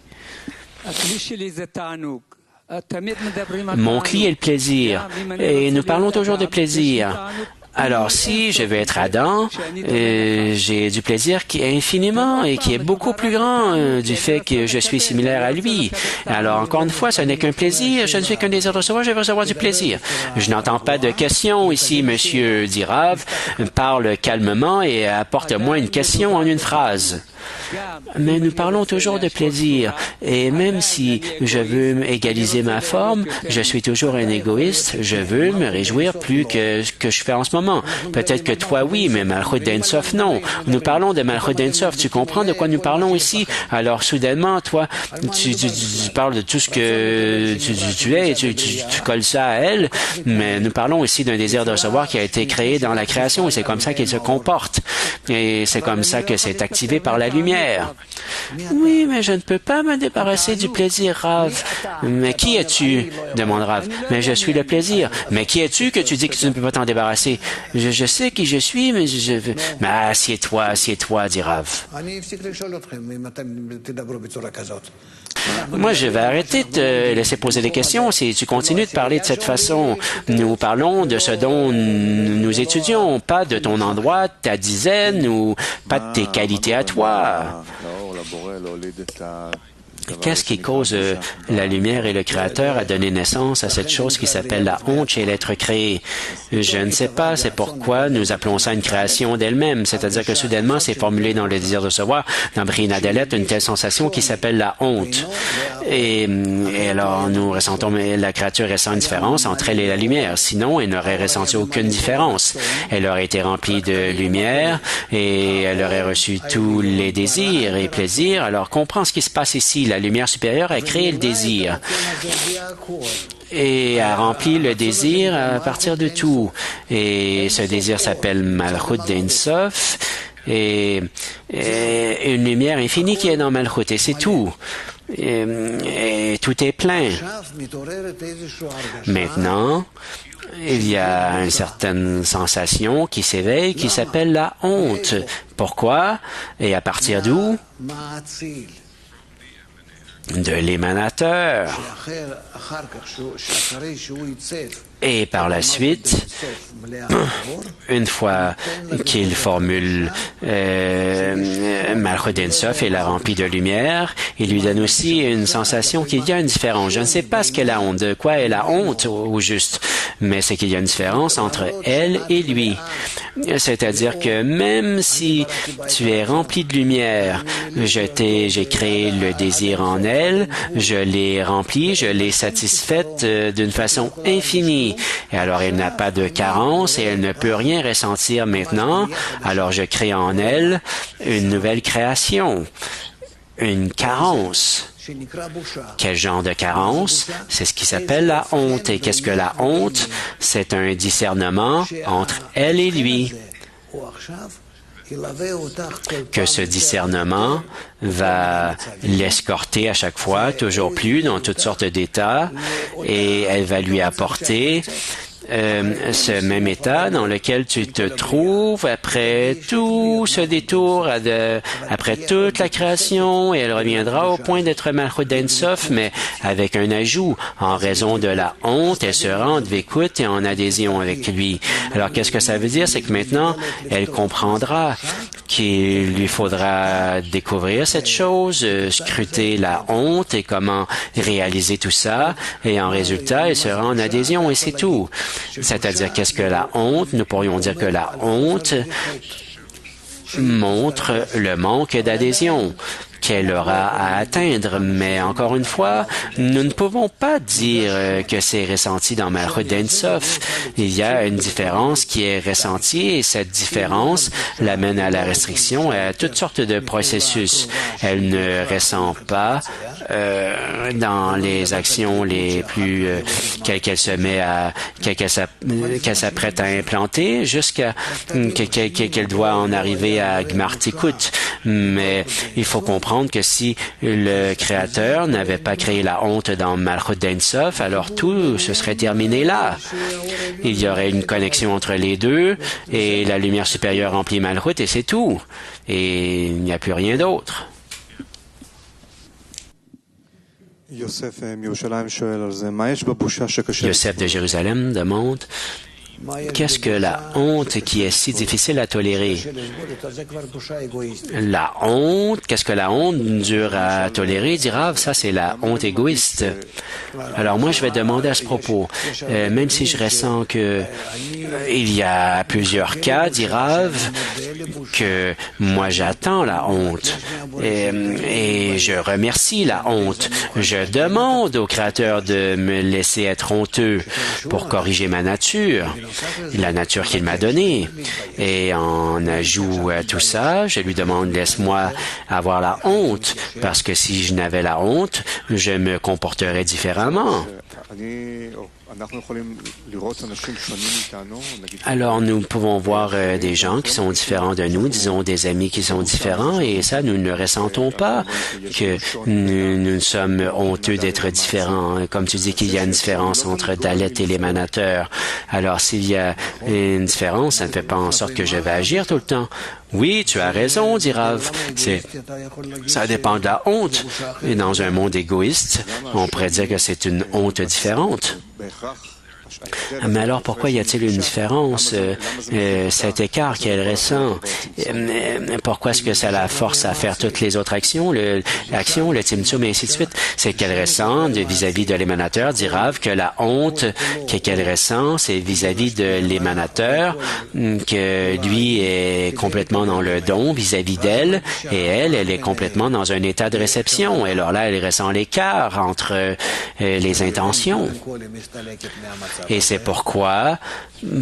Mon cli est le plaisir. Et nous parlons toujours de plaisir. Alors, si je veux être Adam, j'ai du plaisir qui est infiniment et qui est beaucoup plus grand du fait que je suis similaire à lui. Alors, encore une fois, ce n'est qu'un plaisir. Je ne suis qu'un désir de recevoir, je veux recevoir du plaisir. Je n'entends pas de questions ici, monsieur, dit Rav. Parle calmement et apporte-moi une question en une phrase. Mais nous parlons toujours de plaisir. Et même si je veux égaliser ma forme, je suis toujours un égoïste. Je veux me réjouir plus que ce que je fais en ce moment. Peut-être que toi, oui, mais Malchut d'Ensof, non. Nous parlons de Malchut d'Ensof. Tu comprends de quoi nous parlons ici? Alors, soudainement, toi, tu parles de tout ce que tu es et tu colles ça à elle. Mais nous parlons ici d'un désir de recevoir qui a été créé dans la création et c'est comme ça qu'il se comporte. Et c'est comme ça que c'est activé par la lumière. Oui, mais je ne peux pas me débarrasser du plaisir, Rav. Mais qui es-tu? Demande Rav. Mais je suis le plaisir. Mais qui es-tu que tu dis que tu ne peux pas t'en débarrasser? Je sais qui je suis, mais je veux... Mais assieds-toi, dit Rav. Moi, je vais arrêter de te laisser poser des questions si tu continues de parler de cette façon. Nous parlons de ce dont nous étudions, pas de ton endroit, ta dizaine ou pas de tes qualités à toi. Qu'est-ce qui cause la lumière et le Créateur à donner naissance à cette chose qui s'appelle la honte chez l'être créé? Je ne sais pas, c'est pourquoi nous appelons ça une création d'elle-même, c'est-à-dire que soudainement, c'est formulé dans le désir de recevoir, dans Brina Dalet, une telle sensation qui s'appelle la honte. Et alors, nous ressentons, la créature ressent une différence entre elle et la lumière, sinon, elle n'aurait ressenti aucune différence. Elle aurait été remplie de lumière et elle aurait reçu tous les désirs et plaisirs. Alors, comprends ce qui se passe ici. La lumière supérieure a créé le désir et a rempli le désir à partir de tout. Et ce désir s'appelle Malchut d'Ensof et une lumière infinie qui est dans Malchut et c'est tout. Et tout est plein. Maintenant, il y a une certaine sensation qui s'éveille qui s'appelle la honte. Pourquoi? Et à partir d'où? De l'émanateur. Et par la suite, une fois qu'il formule Malchut d'Ensof et la remplit de lumière, il lui donne aussi une sensation qu'il y a une différence. Je ne sais pas ce qu'est la honte, de quoi est la honte au juste, mais c'est qu'il y a une différence entre elle et lui. C'est-à-dire que même si tu es rempli de lumière, j'ai créé le désir en elle, je l'ai rempli, je l'ai satisfaite d'une façon infinie. Et alors, elle n'a pas de carence et elle ne peut rien ressentir maintenant. Alors, je crée en elle une nouvelle création, une carence. Quel genre de carence? C'est ce qui s'appelle la honte. Et qu'est-ce que la honte? C'est un discernement entre elle et lui. Que ce discernement va l'escorter à chaque fois, toujours plus, dans toutes sortes d'états, et elle va lui apporter ce même état dans lequel tu te trouves après tout ce détour, après toute la création, et elle reviendra au point d'être Malchut d'Ensof, mais avec un ajout. En raison de la honte, elle sera en écoute et en adhésion avec lui. Alors, qu'est-ce que ça veut dire? C'est que maintenant, elle comprendra qu'il lui faudra découvrir cette chose, scruter la honte et comment réaliser tout ça, et en résultat, elle sera en adhésion, et c'est tout. C'est-à-dire, qu'est-ce que la honte? Nous pourrions dire que la honte montre le manque d'adhésion. qu'elle aura à atteindre. Mais encore une fois, nous ne pouvons pas dire que c'est ressenti dans Malchut d'Ein Sof. Il y a une différence qui est ressentie et cette différence l'amène à la restriction et à toutes sortes de processus. Elle ne ressent pas dans les actions les plus qu'elle se met à qu'elle s'apprête à implanter jusqu'à qu'elle doit en arriver à Gmar Tikkut. Mais il faut comprendre que si le Créateur n'avait pas créé la honte dans Malchut d'Ein Sof, alors tout se serait terminé là. Il y aurait une connexion entre les deux et la lumière supérieure remplit Malchut et c'est tout. Et il n'y a plus rien d'autre. Yosef de Jérusalem demande qu'est-ce que la honte qui est si difficile à tolérer? La honte, qu'est-ce que la honte dure à tolérer? Dit Rav, ça c'est la honte égoïste. Alors moi je vais demander à ce propos, même si je ressens que il y a plusieurs cas, dit Rav, que moi j'attends la honte et je remercie la honte. Je demande au Créateur de me laisser être honteux pour corriger ma nature. La nature qu'il m'a donnée. Et en ajout à tout ça, je lui demande, laisse-moi avoir la honte, parce que si je n'avais la honte, je me comporterais différemment. Alors, nous pouvons voir des gens qui sont différents de nous, disons des amis qui sont différents, et ça, nous ne ressentons pas que nous sommes honteux d'être différents. Comme tu dis qu'il y a une différence entre Dalet et l'émanateur. Alors, s'il y a une différence, ça ne fait pas en sorte que je vais agir tout le temps. Oui, tu as raison, dit Rav. Ça dépend de la honte. Et dans un monde égoïste, on pourrait dire que c'est une honte différente. Mais alors, pourquoi y a-t-il une différence, cet écart qu'elle ressent? Pourquoi est-ce que ça la force à faire toutes les autres actions, le Tzimtzum et ainsi de suite? C'est qu'elle ressent vis-à-vis de l'émanateur, dit Rav, que la honte qu'elle ressent, c'est vis-à-vis de l'émanateur, que lui est complètement dans le don vis-à-vis d'elle, et elle est complètement dans un état de réception. Et alors là, elle ressent l'écart entre les intentions. Et c'est pourquoi,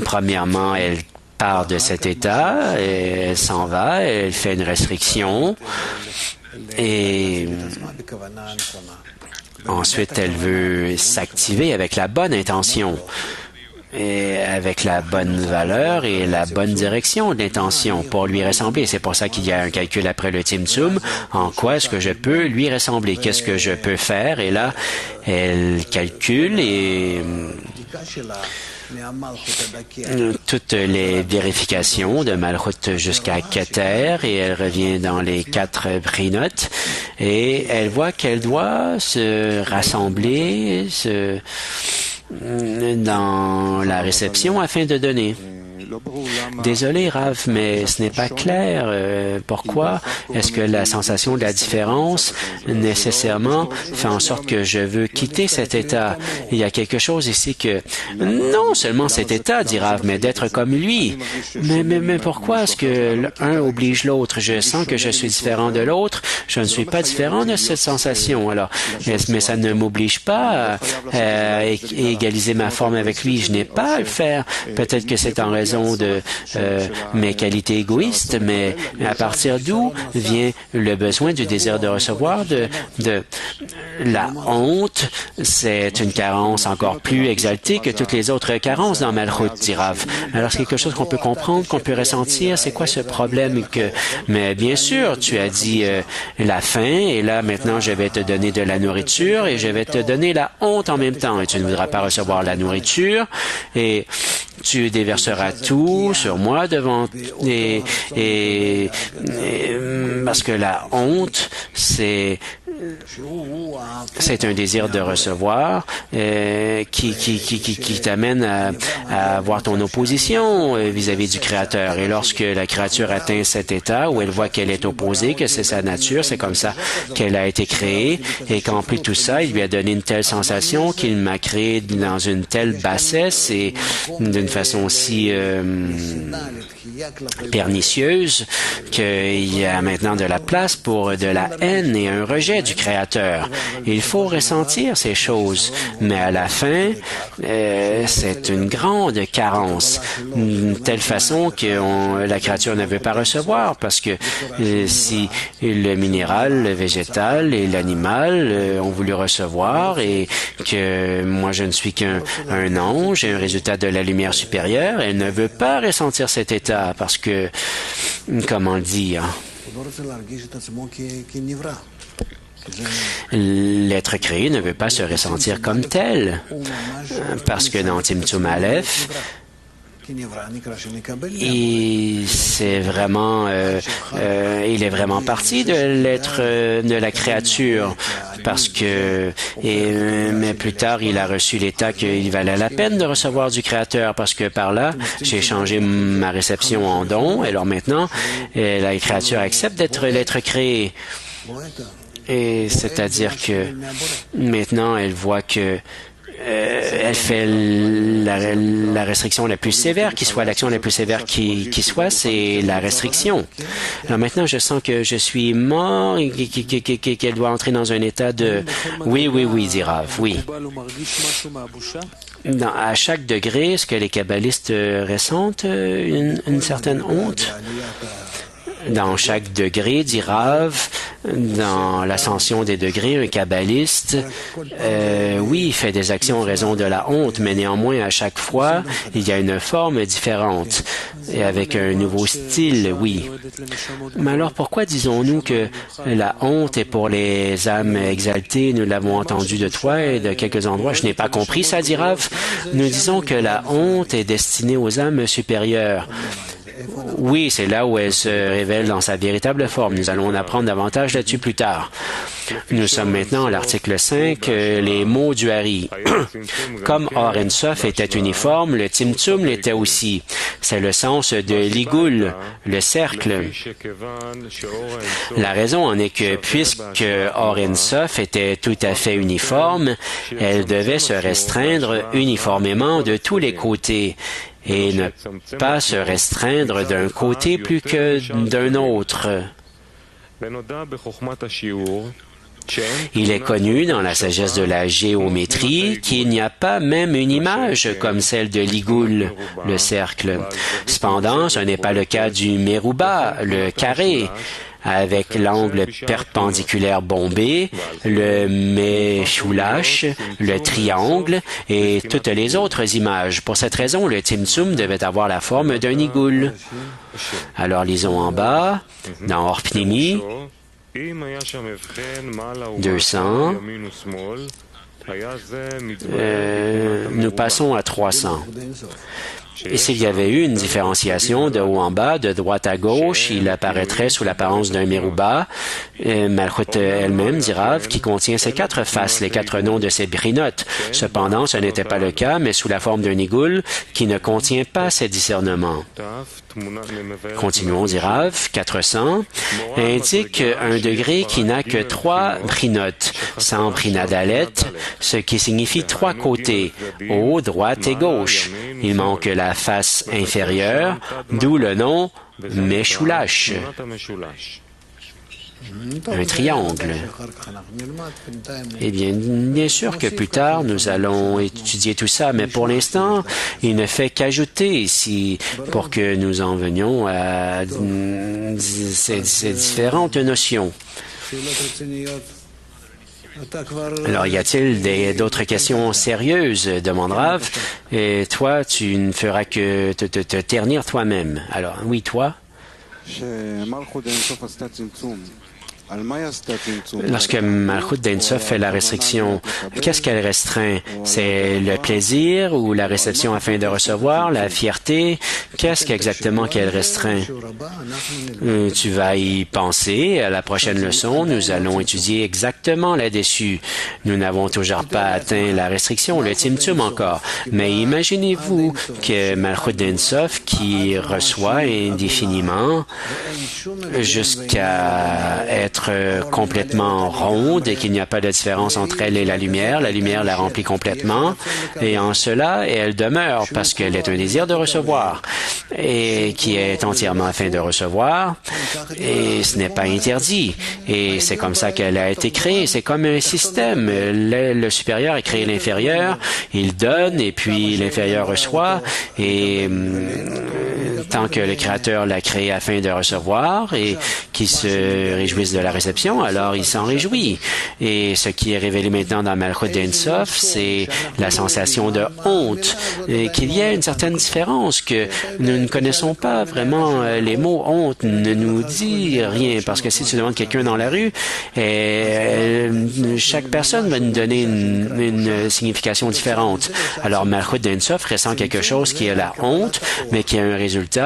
premièrement, elle part de cet état, elle s'en va, elle fait une restriction, et ensuite elle veut s'activer avec la bonne intention, et avec la bonne valeur et la bonne direction de l'intention pour lui ressembler. C'est pour ça qu'il y a un calcul après le Tzimtzum. En quoi est-ce que je peux lui ressembler? Qu'est-ce que je peux faire? Et là, elle calcule et toutes les vérifications de Malchut jusqu'à Keter et elle revient dans les 4 brinotes et elle voit qu'elle doit se rassembler dans la réception afin de donner. Désolé, Rav, mais ce n'est pas clair. Pourquoi est-ce que la sensation de la différence nécessairement fait en sorte que je veux quitter cet état? Il y a quelque chose ici que... Non seulement cet état, dit Rav, mais d'être comme lui. Mais pourquoi est-ce que l'un oblige l'autre? Je sens que je suis différent de l'autre. Je ne suis pas différent de cette sensation. Alors, mais ça ne m'oblige pas à égaliser ma forme avec lui. Je n'ai pas à le faire. Peut-être que c'est en raison de mes qualités égoïstes, mais à partir d'où vient le besoin du désir de recevoir, de la honte? C'est une carence encore plus exaltée que toutes les autres carences dans Malchut, dit Rav. Alors, c'est quelque chose qu'on peut comprendre, qu'on peut ressentir. C'est quoi ce problème que... Mais bien sûr, tu as dit la faim, et là, maintenant, je vais te donner de la nourriture, et je vais te donner la honte en même temps, et tu ne voudras pas recevoir la nourriture, et tu déverseras tout sur moi devant parce que la honte, c'est un désir de recevoir qui t'amène à avoir ton opposition vis-à-vis du Créateur. Et lorsque la créature atteint cet état où elle voit qu'elle est opposée, que c'est sa nature, c'est comme ça qu'elle a été créée, et qu'en plus de tout ça, il lui a donné une telle sensation qu'il m'a créé dans une telle bassesse et d'une façon si pernicieuse qu'il y a maintenant de la place pour de la haine et un rejet du Créateur. Il faut ressentir ces choses, mais à la fin, c'est une grande carence, de telle façon que la créature ne veut pas recevoir, parce que si le minéral, le végétal et l'animal ont voulu recevoir et que moi je ne suis qu'un ange et un résultat de la lumière supérieure, elle ne veut pas ressentir cet état parce que, comment dire, l'être créé ne veut pas se ressentir comme tel parce que dans Tzimtzum Aleph, il est vraiment parti de l'être de la créature parce que mais plus tard il a reçu l'état qu'il valait la peine de recevoir du Créateur parce que par là j'ai changé ma réception en don et alors maintenant la créature accepte d'être l'être créé et c'est-à-dire que maintenant elle voit que elle fait la restriction la plus sévère qui soit, l'action la plus sévère qui soit, c'est la restriction. Alors maintenant, je sens que je suis mort et qu'elle doit entrer dans un état de « oui, dit Rav, oui ». À chaque degré, est-ce que les kabbalistes ressentent une certaine honte? Dans chaque degré, dit Rav, dans l'ascension des degrés, un kabbaliste, oui, il fait des actions en raison de la honte, mais néanmoins, à chaque fois, il y a une forme différente et avec un nouveau style, oui. Mais alors, pourquoi disons-nous que la honte est pour les âmes exaltées? Nous l'avons entendu de toi et de quelques endroits. Je n'ai pas compris ça, dit Rav. Nous disons que la honte est destinée aux âmes supérieures. Oui, c'est là où elle se révèle dans sa véritable forme. Nous allons en apprendre davantage là-dessus plus tard. Nous sommes maintenant à l'article 5, les mots du Hari. Comme Or En Sof était uniforme, le Tzimtzum l'était aussi. C'est le sens de l'Igoul, le cercle. La raison en est que puisque Or En Sof était tout à fait uniforme, elle devait se restreindre uniformément de tous les côtés et ne pas se restreindre d'un côté plus que d'un autre. Il est connu dans la sagesse de la géométrie qu'il n'y a pas même une image comme celle de l'Igoul, le cercle. Cependant, ce n'est pas le cas du Merouba, le carré, avec l'angle perpendiculaire bombé, le Meshulash, le triangle et toutes les autres images. Pour cette raison, le Tzimtzum devait avoir la forme d'un igoul. Alors, lisons en bas, dans Or Pnimi, 200, nous passons à 300. Et s'il y avait eu une différenciation de haut en bas, de droite à gauche, il apparaîtrait sous l'apparence d'un Merouba, Malchut elle-même, dit Rav, qui contient ses 4 faces, les 4 noms de ses brinotes. Cependant, ce n'était pas le cas, mais sous la forme d'un igoul qui ne contient pas ces discernements. Continuons, dit Rav, 400, indique un degré qui n'a que 3 brinotes, sans brinadalet, ce qui signifie 3 côtés, haut, droite et gauche. Il manque la face inférieure, d'où le nom Meshulash, un triangle. Eh bien sûr que plus tard, nous allons étudier tout ça, mais pour l'instant, il ne fait qu'ajouter ici pour que nous en venions à ces différentes notions. Alors, y a-t-il d'autres questions sérieuses, demande Rav, et toi, tu ne feras que te ternir toi-même. Alors, oui, toi? Lorsque Malchut d'En Sof fait la restriction, qu'est-ce qu'elle restreint? C'est le plaisir ou la réception afin de recevoir, la fierté? Qu'est-ce exactement qu'elle restreint? Tu vas y penser. À la prochaine leçon, nous allons étudier exactement là-dessus. Nous n'avons toujours pas atteint la restriction, le Tzimtzum encore. Mais imaginez-vous que Malchut d'En Sof, qui reçoit indéfiniment jusqu'à être être complètement ronde et qu'il n'y a pas de différence entre elle et la lumière. La lumière la remplit complètement et en cela, elle demeure parce qu'elle est un désir de recevoir et qui est entièrement afin de recevoir et ce n'est pas interdit. Et c'est comme ça qu'elle a été créée. C'est comme un système. Le supérieur a créé l'inférieur, il donne et puis l'inférieur reçoit et tant que le Créateur l'a créé afin de recevoir et qu'il se réjouisse de la réception, alors il s'en réjouit. Et ce qui est révélé maintenant dans Malchut d'En Sof, c'est la sensation de honte, et qu'il y a une certaine différence, que nous ne connaissons pas vraiment les mots honte, ne nous dit rien, parce que si tu demandes quelqu'un dans la rue, chaque personne va nous donner une signification différente. Alors Malchut d'En Sof ressent quelque chose qui est la honte, mais qui a un résultat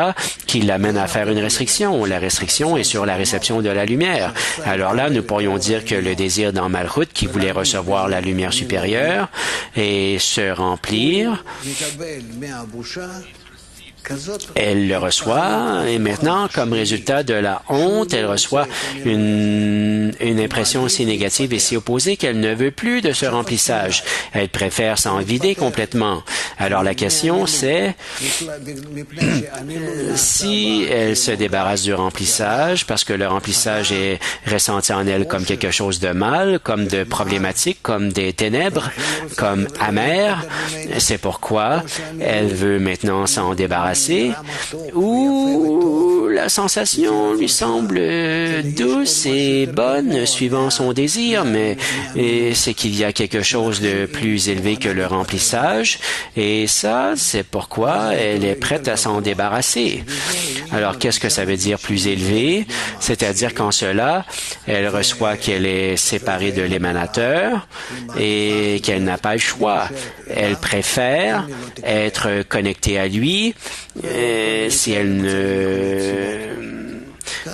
qui l'amène à faire une restriction. La restriction est sur la réception de la lumière. Alors là, nous pourrions dire que le désir dans Malchut, qui voulait recevoir la lumière supérieure et se remplir, elle le reçoit et maintenant, comme résultat de la honte, elle reçoit une impression aussi négative et si opposée qu'elle ne veut plus de ce remplissage. Elle préfère s'en vider complètement. Alors la question c'est si elle se débarrasse du remplissage parce que le remplissage est ressenti en elle comme quelque chose de mal, comme de problématique, comme des ténèbres, comme amer, c'est pourquoi elle veut maintenant s'en débarrasser ou la sensation lui semble douce et bonne suivant son désir, mais c'est qu'il y a quelque chose de plus élevé que le remplissage et ça, c'est pourquoi elle est prête à s'en débarrasser. Alors, qu'est-ce que ça veut dire plus élevé? C'est-à-dire qu'en cela, elle reçoit qu'elle est séparée de l'émanateur et qu'elle n'a pas le choix. Elle préfère être connectée à lui si elle ne...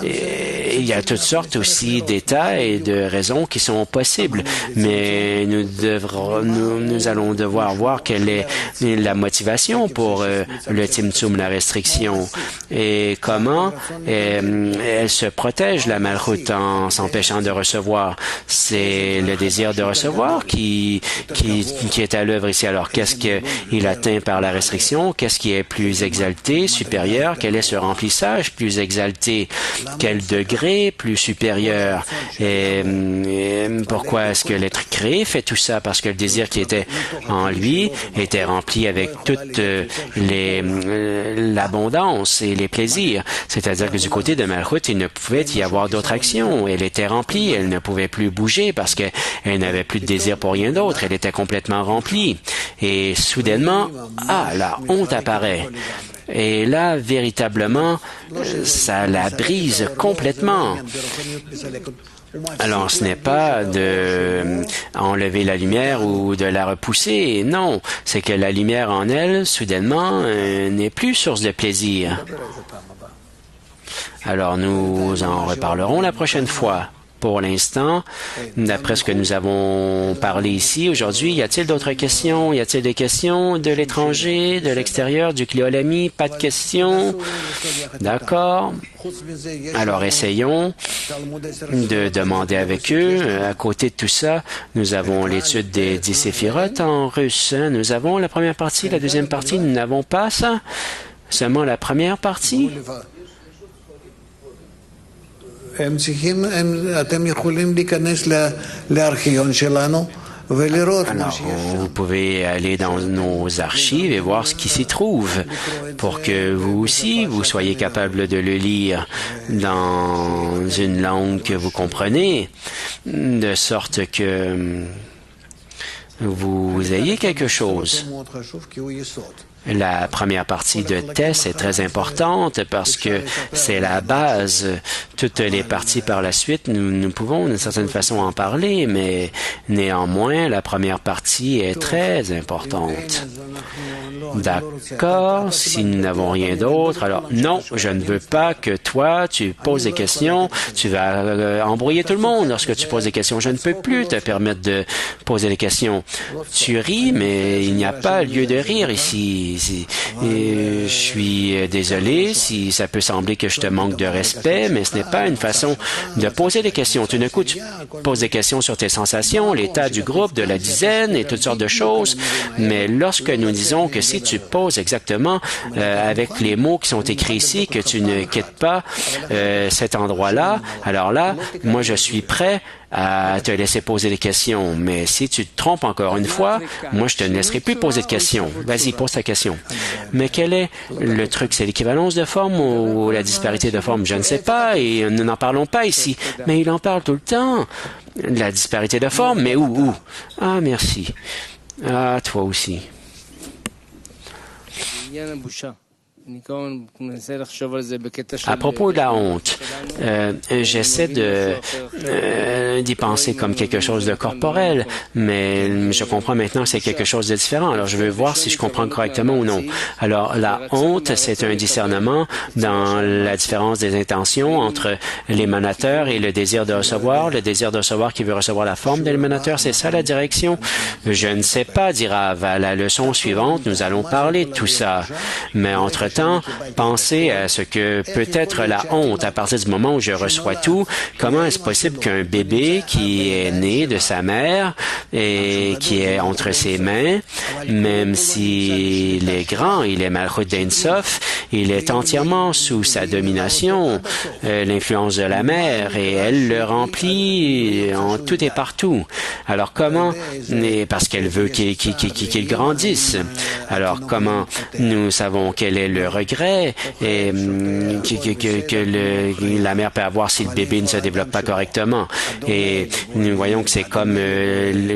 Il y a toutes sortes aussi d'états et de raisons qui sont possibles, mais nous allons devoir voir quelle est la motivation pour le Tzimtzum, la restriction, et comment elle se protège, la Malchut, en s'empêchant de recevoir. C'est le désir de recevoir qui est à l'œuvre ici. Alors, qu'est-ce qu'il atteint par la restriction? Qu'est-ce qui est plus exalté, supérieur? Quel est ce remplissage plus exalté? Quel degré plus supérieur? Et pourquoi est-ce que l'être créé fait tout ça? Parce que le désir qui était en lui était rempli avec toute l'abondance et les plaisirs. C'est-à-dire que du côté de Malchut, il ne pouvait y avoir d'autre action. Elle était remplie, elle ne pouvait plus bouger parce qu'elle n'avait plus de désir pour rien d'autre. Elle était complètement remplie. Et soudainement, la honte apparaît. Et là, véritablement, ça la brise complètement. Alors, ce n'est pas de enlever la lumière ou de la repousser. Non, c'est que la lumière en elle, soudainement, n'est plus source de plaisir. Alors, nous en reparlerons la prochaine fois. Pour l'instant, d'après ce que nous avons parlé ici aujourd'hui, y a-t-il d'autres questions? Y a-t-il des questions de l'étranger, de l'extérieur, du Cliolami? Pas de questions? D'accord. Alors, essayons de demander avec eux. À côté de tout ça, nous avons l'étude des 10 séphirotes en russe. Nous avons la première partie, la deuxième partie, nous n'avons pas ça. Seulement la première partie. אתם יכולים להיכנס לארכיון שלנו ולראות מה שיש שם. Vous pouvez aller dans nos archives et voir ce qui s'y trouve pour que vous aussi, vous soyez capable de le lire dans une langue que vous comprenez, de sorte que vous ayez quelque chose. La première partie de Tess est très importante parce que c'est la base. Toutes les parties par la suite, nous pouvons d'une certaine façon en parler, mais néanmoins, la première partie est très importante. D'accord, si nous n'avons rien d'autre, alors non, je ne veux pas que toi, tu poses des questions, tu vas embrouiller tout le monde lorsque tu poses des questions. Je ne peux plus te permettre de poser des questions. Tu ris, mais il n'y a pas lieu de rire ici. Je suis désolé si ça peut sembler que je te manque de respect, mais ce n'est pas une façon de poser des questions. Tout d'un coup, tu poses des questions sur tes sensations, l'état du groupe, de la dizaine et toutes sortes de choses, mais lorsque nous disons que si tu poses exactement avec les mots qui sont écrits ici, que tu ne quittes pas cet endroit-là, alors là, moi, je suis prêt à te laisser poser des questions. Mais si tu te trompes encore une fois, moi, je te laisserai plus poser de questions. Vas-y, pose ta question. Mais quel est le truc? C'est l'équivalence de forme ou la disparité de forme? Je ne sais pas et nous n'en parlons pas ici. Mais il en parle tout le temps. La disparité de forme, mais où? Ah, merci. Ah, toi aussi. À propos de la honte, j'essaie d'y penser comme quelque chose de corporel, mais je comprends maintenant que c'est quelque chose de différent. Alors, je veux voir si je comprends correctement ou non. Alors, la honte, c'est un discernement dans la différence des intentions entre l'émanateur et le désir de recevoir. Le désir de recevoir qui veut recevoir la forme de l'émanateur, c'est ça la direction? Je ne sais pas, dit Rav. À la leçon suivante, nous allons parler de tout ça. Mais entre-temps, pensez à ce que peut être la honte à partir du moment où je reçois tout. Comment est-ce possible qu'un bébé qui est né de sa mère et qui est entre ses mains, même s'il est grand, il est Malchut d'Ein Sof, il est entièrement sous sa domination, l'influence de la mère, et elle le remplit en tout et partout. Alors comment, parce qu'elle veut qu'il grandisse, alors comment nous savons quel est le regret et que la mère peut avoir si le bébé ne se développe pas correctement. Et nous voyons que c'est comme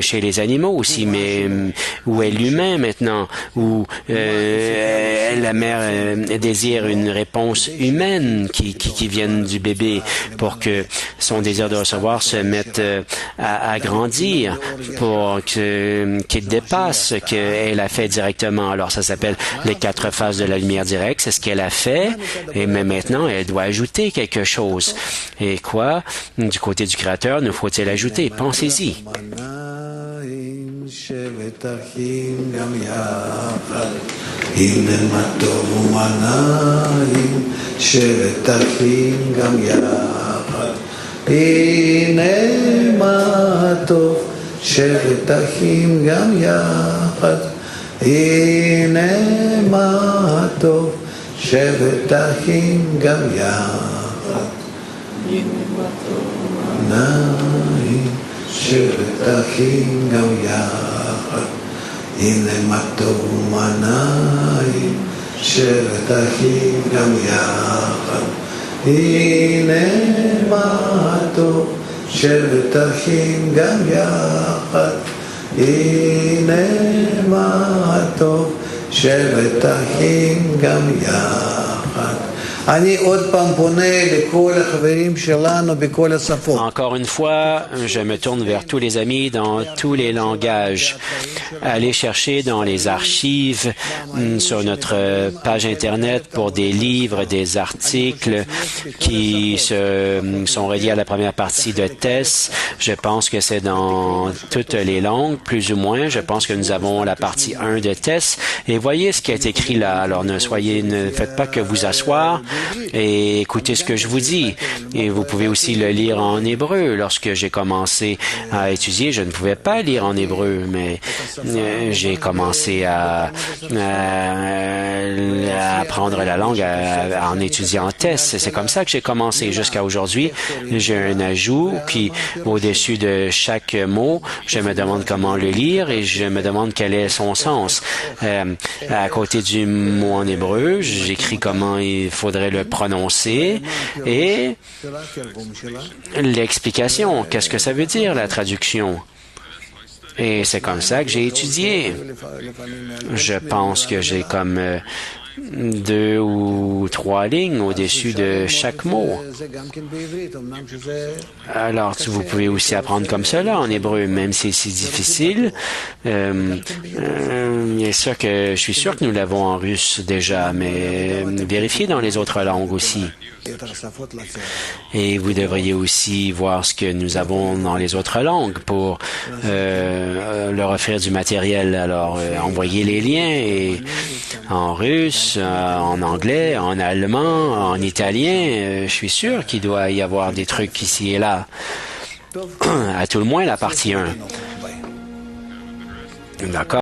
chez les animaux aussi, mais où est l'humain maintenant, où la mère désire une réponse humaine qui vienne du bébé pour que son désir de recevoir se mette à grandir, pour qu'il dépasse ce qu'elle a fait directement. Alors ça s'appelle les 4 phases de la lumière directe. C'est ce qu'elle a fait, mais maintenant, elle doit ajouter quelque chose. Et quoi? Du côté du Créateur, nous faut-il ajouter? Pensez-y. שבט אחים גם יחד, נעים, שבט אחים גם יחד, הנה מה טוב ומה נעים, שבט אחים גם יחד, הנה מה טוב, שבט אחים גם יחד, הנה מה טוב, שבט אחים גם יחד. אני עוד פעם פונה לכל החברים שלנו בכל השפות. Encore une fois, je me tourne vers tous les amis dans tous les langages. Allez chercher dans les archives sur notre page Internet pour des livres, des articles qui sont reliés à la première partie de Tess. Je pense que c'est dans toutes les langues, plus ou moins. Je pense que nous avons la partie 1 de Tess. Et voyez ce qui est écrit là. Alors ne faites pas que vous asseoir et écoutez ce que je vous dis. Et vous pouvez aussi le lire en hébreu. Lorsque j'ai commencé à étudier, je ne pouvais pas lire en hébreu, mais j'ai commencé à apprendre la langue en étudiant Tess. C'est comme ça que j'ai commencé jusqu'à aujourd'hui. J'ai un ajout qui, au-dessus de chaque mot, je me demande comment le lire et je me demande quel est son sens. À côté du mot en hébreu, j'écris comment il faudrait le prononcer et l'explication. Qu'est-ce que ça veut dire, la traduction? Et c'est comme ça que j'ai étudié. Je pense que j'ai comme 2 ou 3 lignes au-dessus de chaque mot. Alors, vous pouvez aussi apprendre comme cela en hébreu, même si c'est difficile. Bien sûr que je suis sûr que nous l'avons en russe déjà, mais vérifiez dans les autres langues aussi. Et vous devriez aussi voir ce que nous avons dans les autres langues pour leur offrir du matériel. Alors, envoyez les liens et en russe, en anglais, en allemand, en italien. Je suis sûr qu'il doit y avoir des trucs ici et là. À tout le moins, la partie 1. D'accord.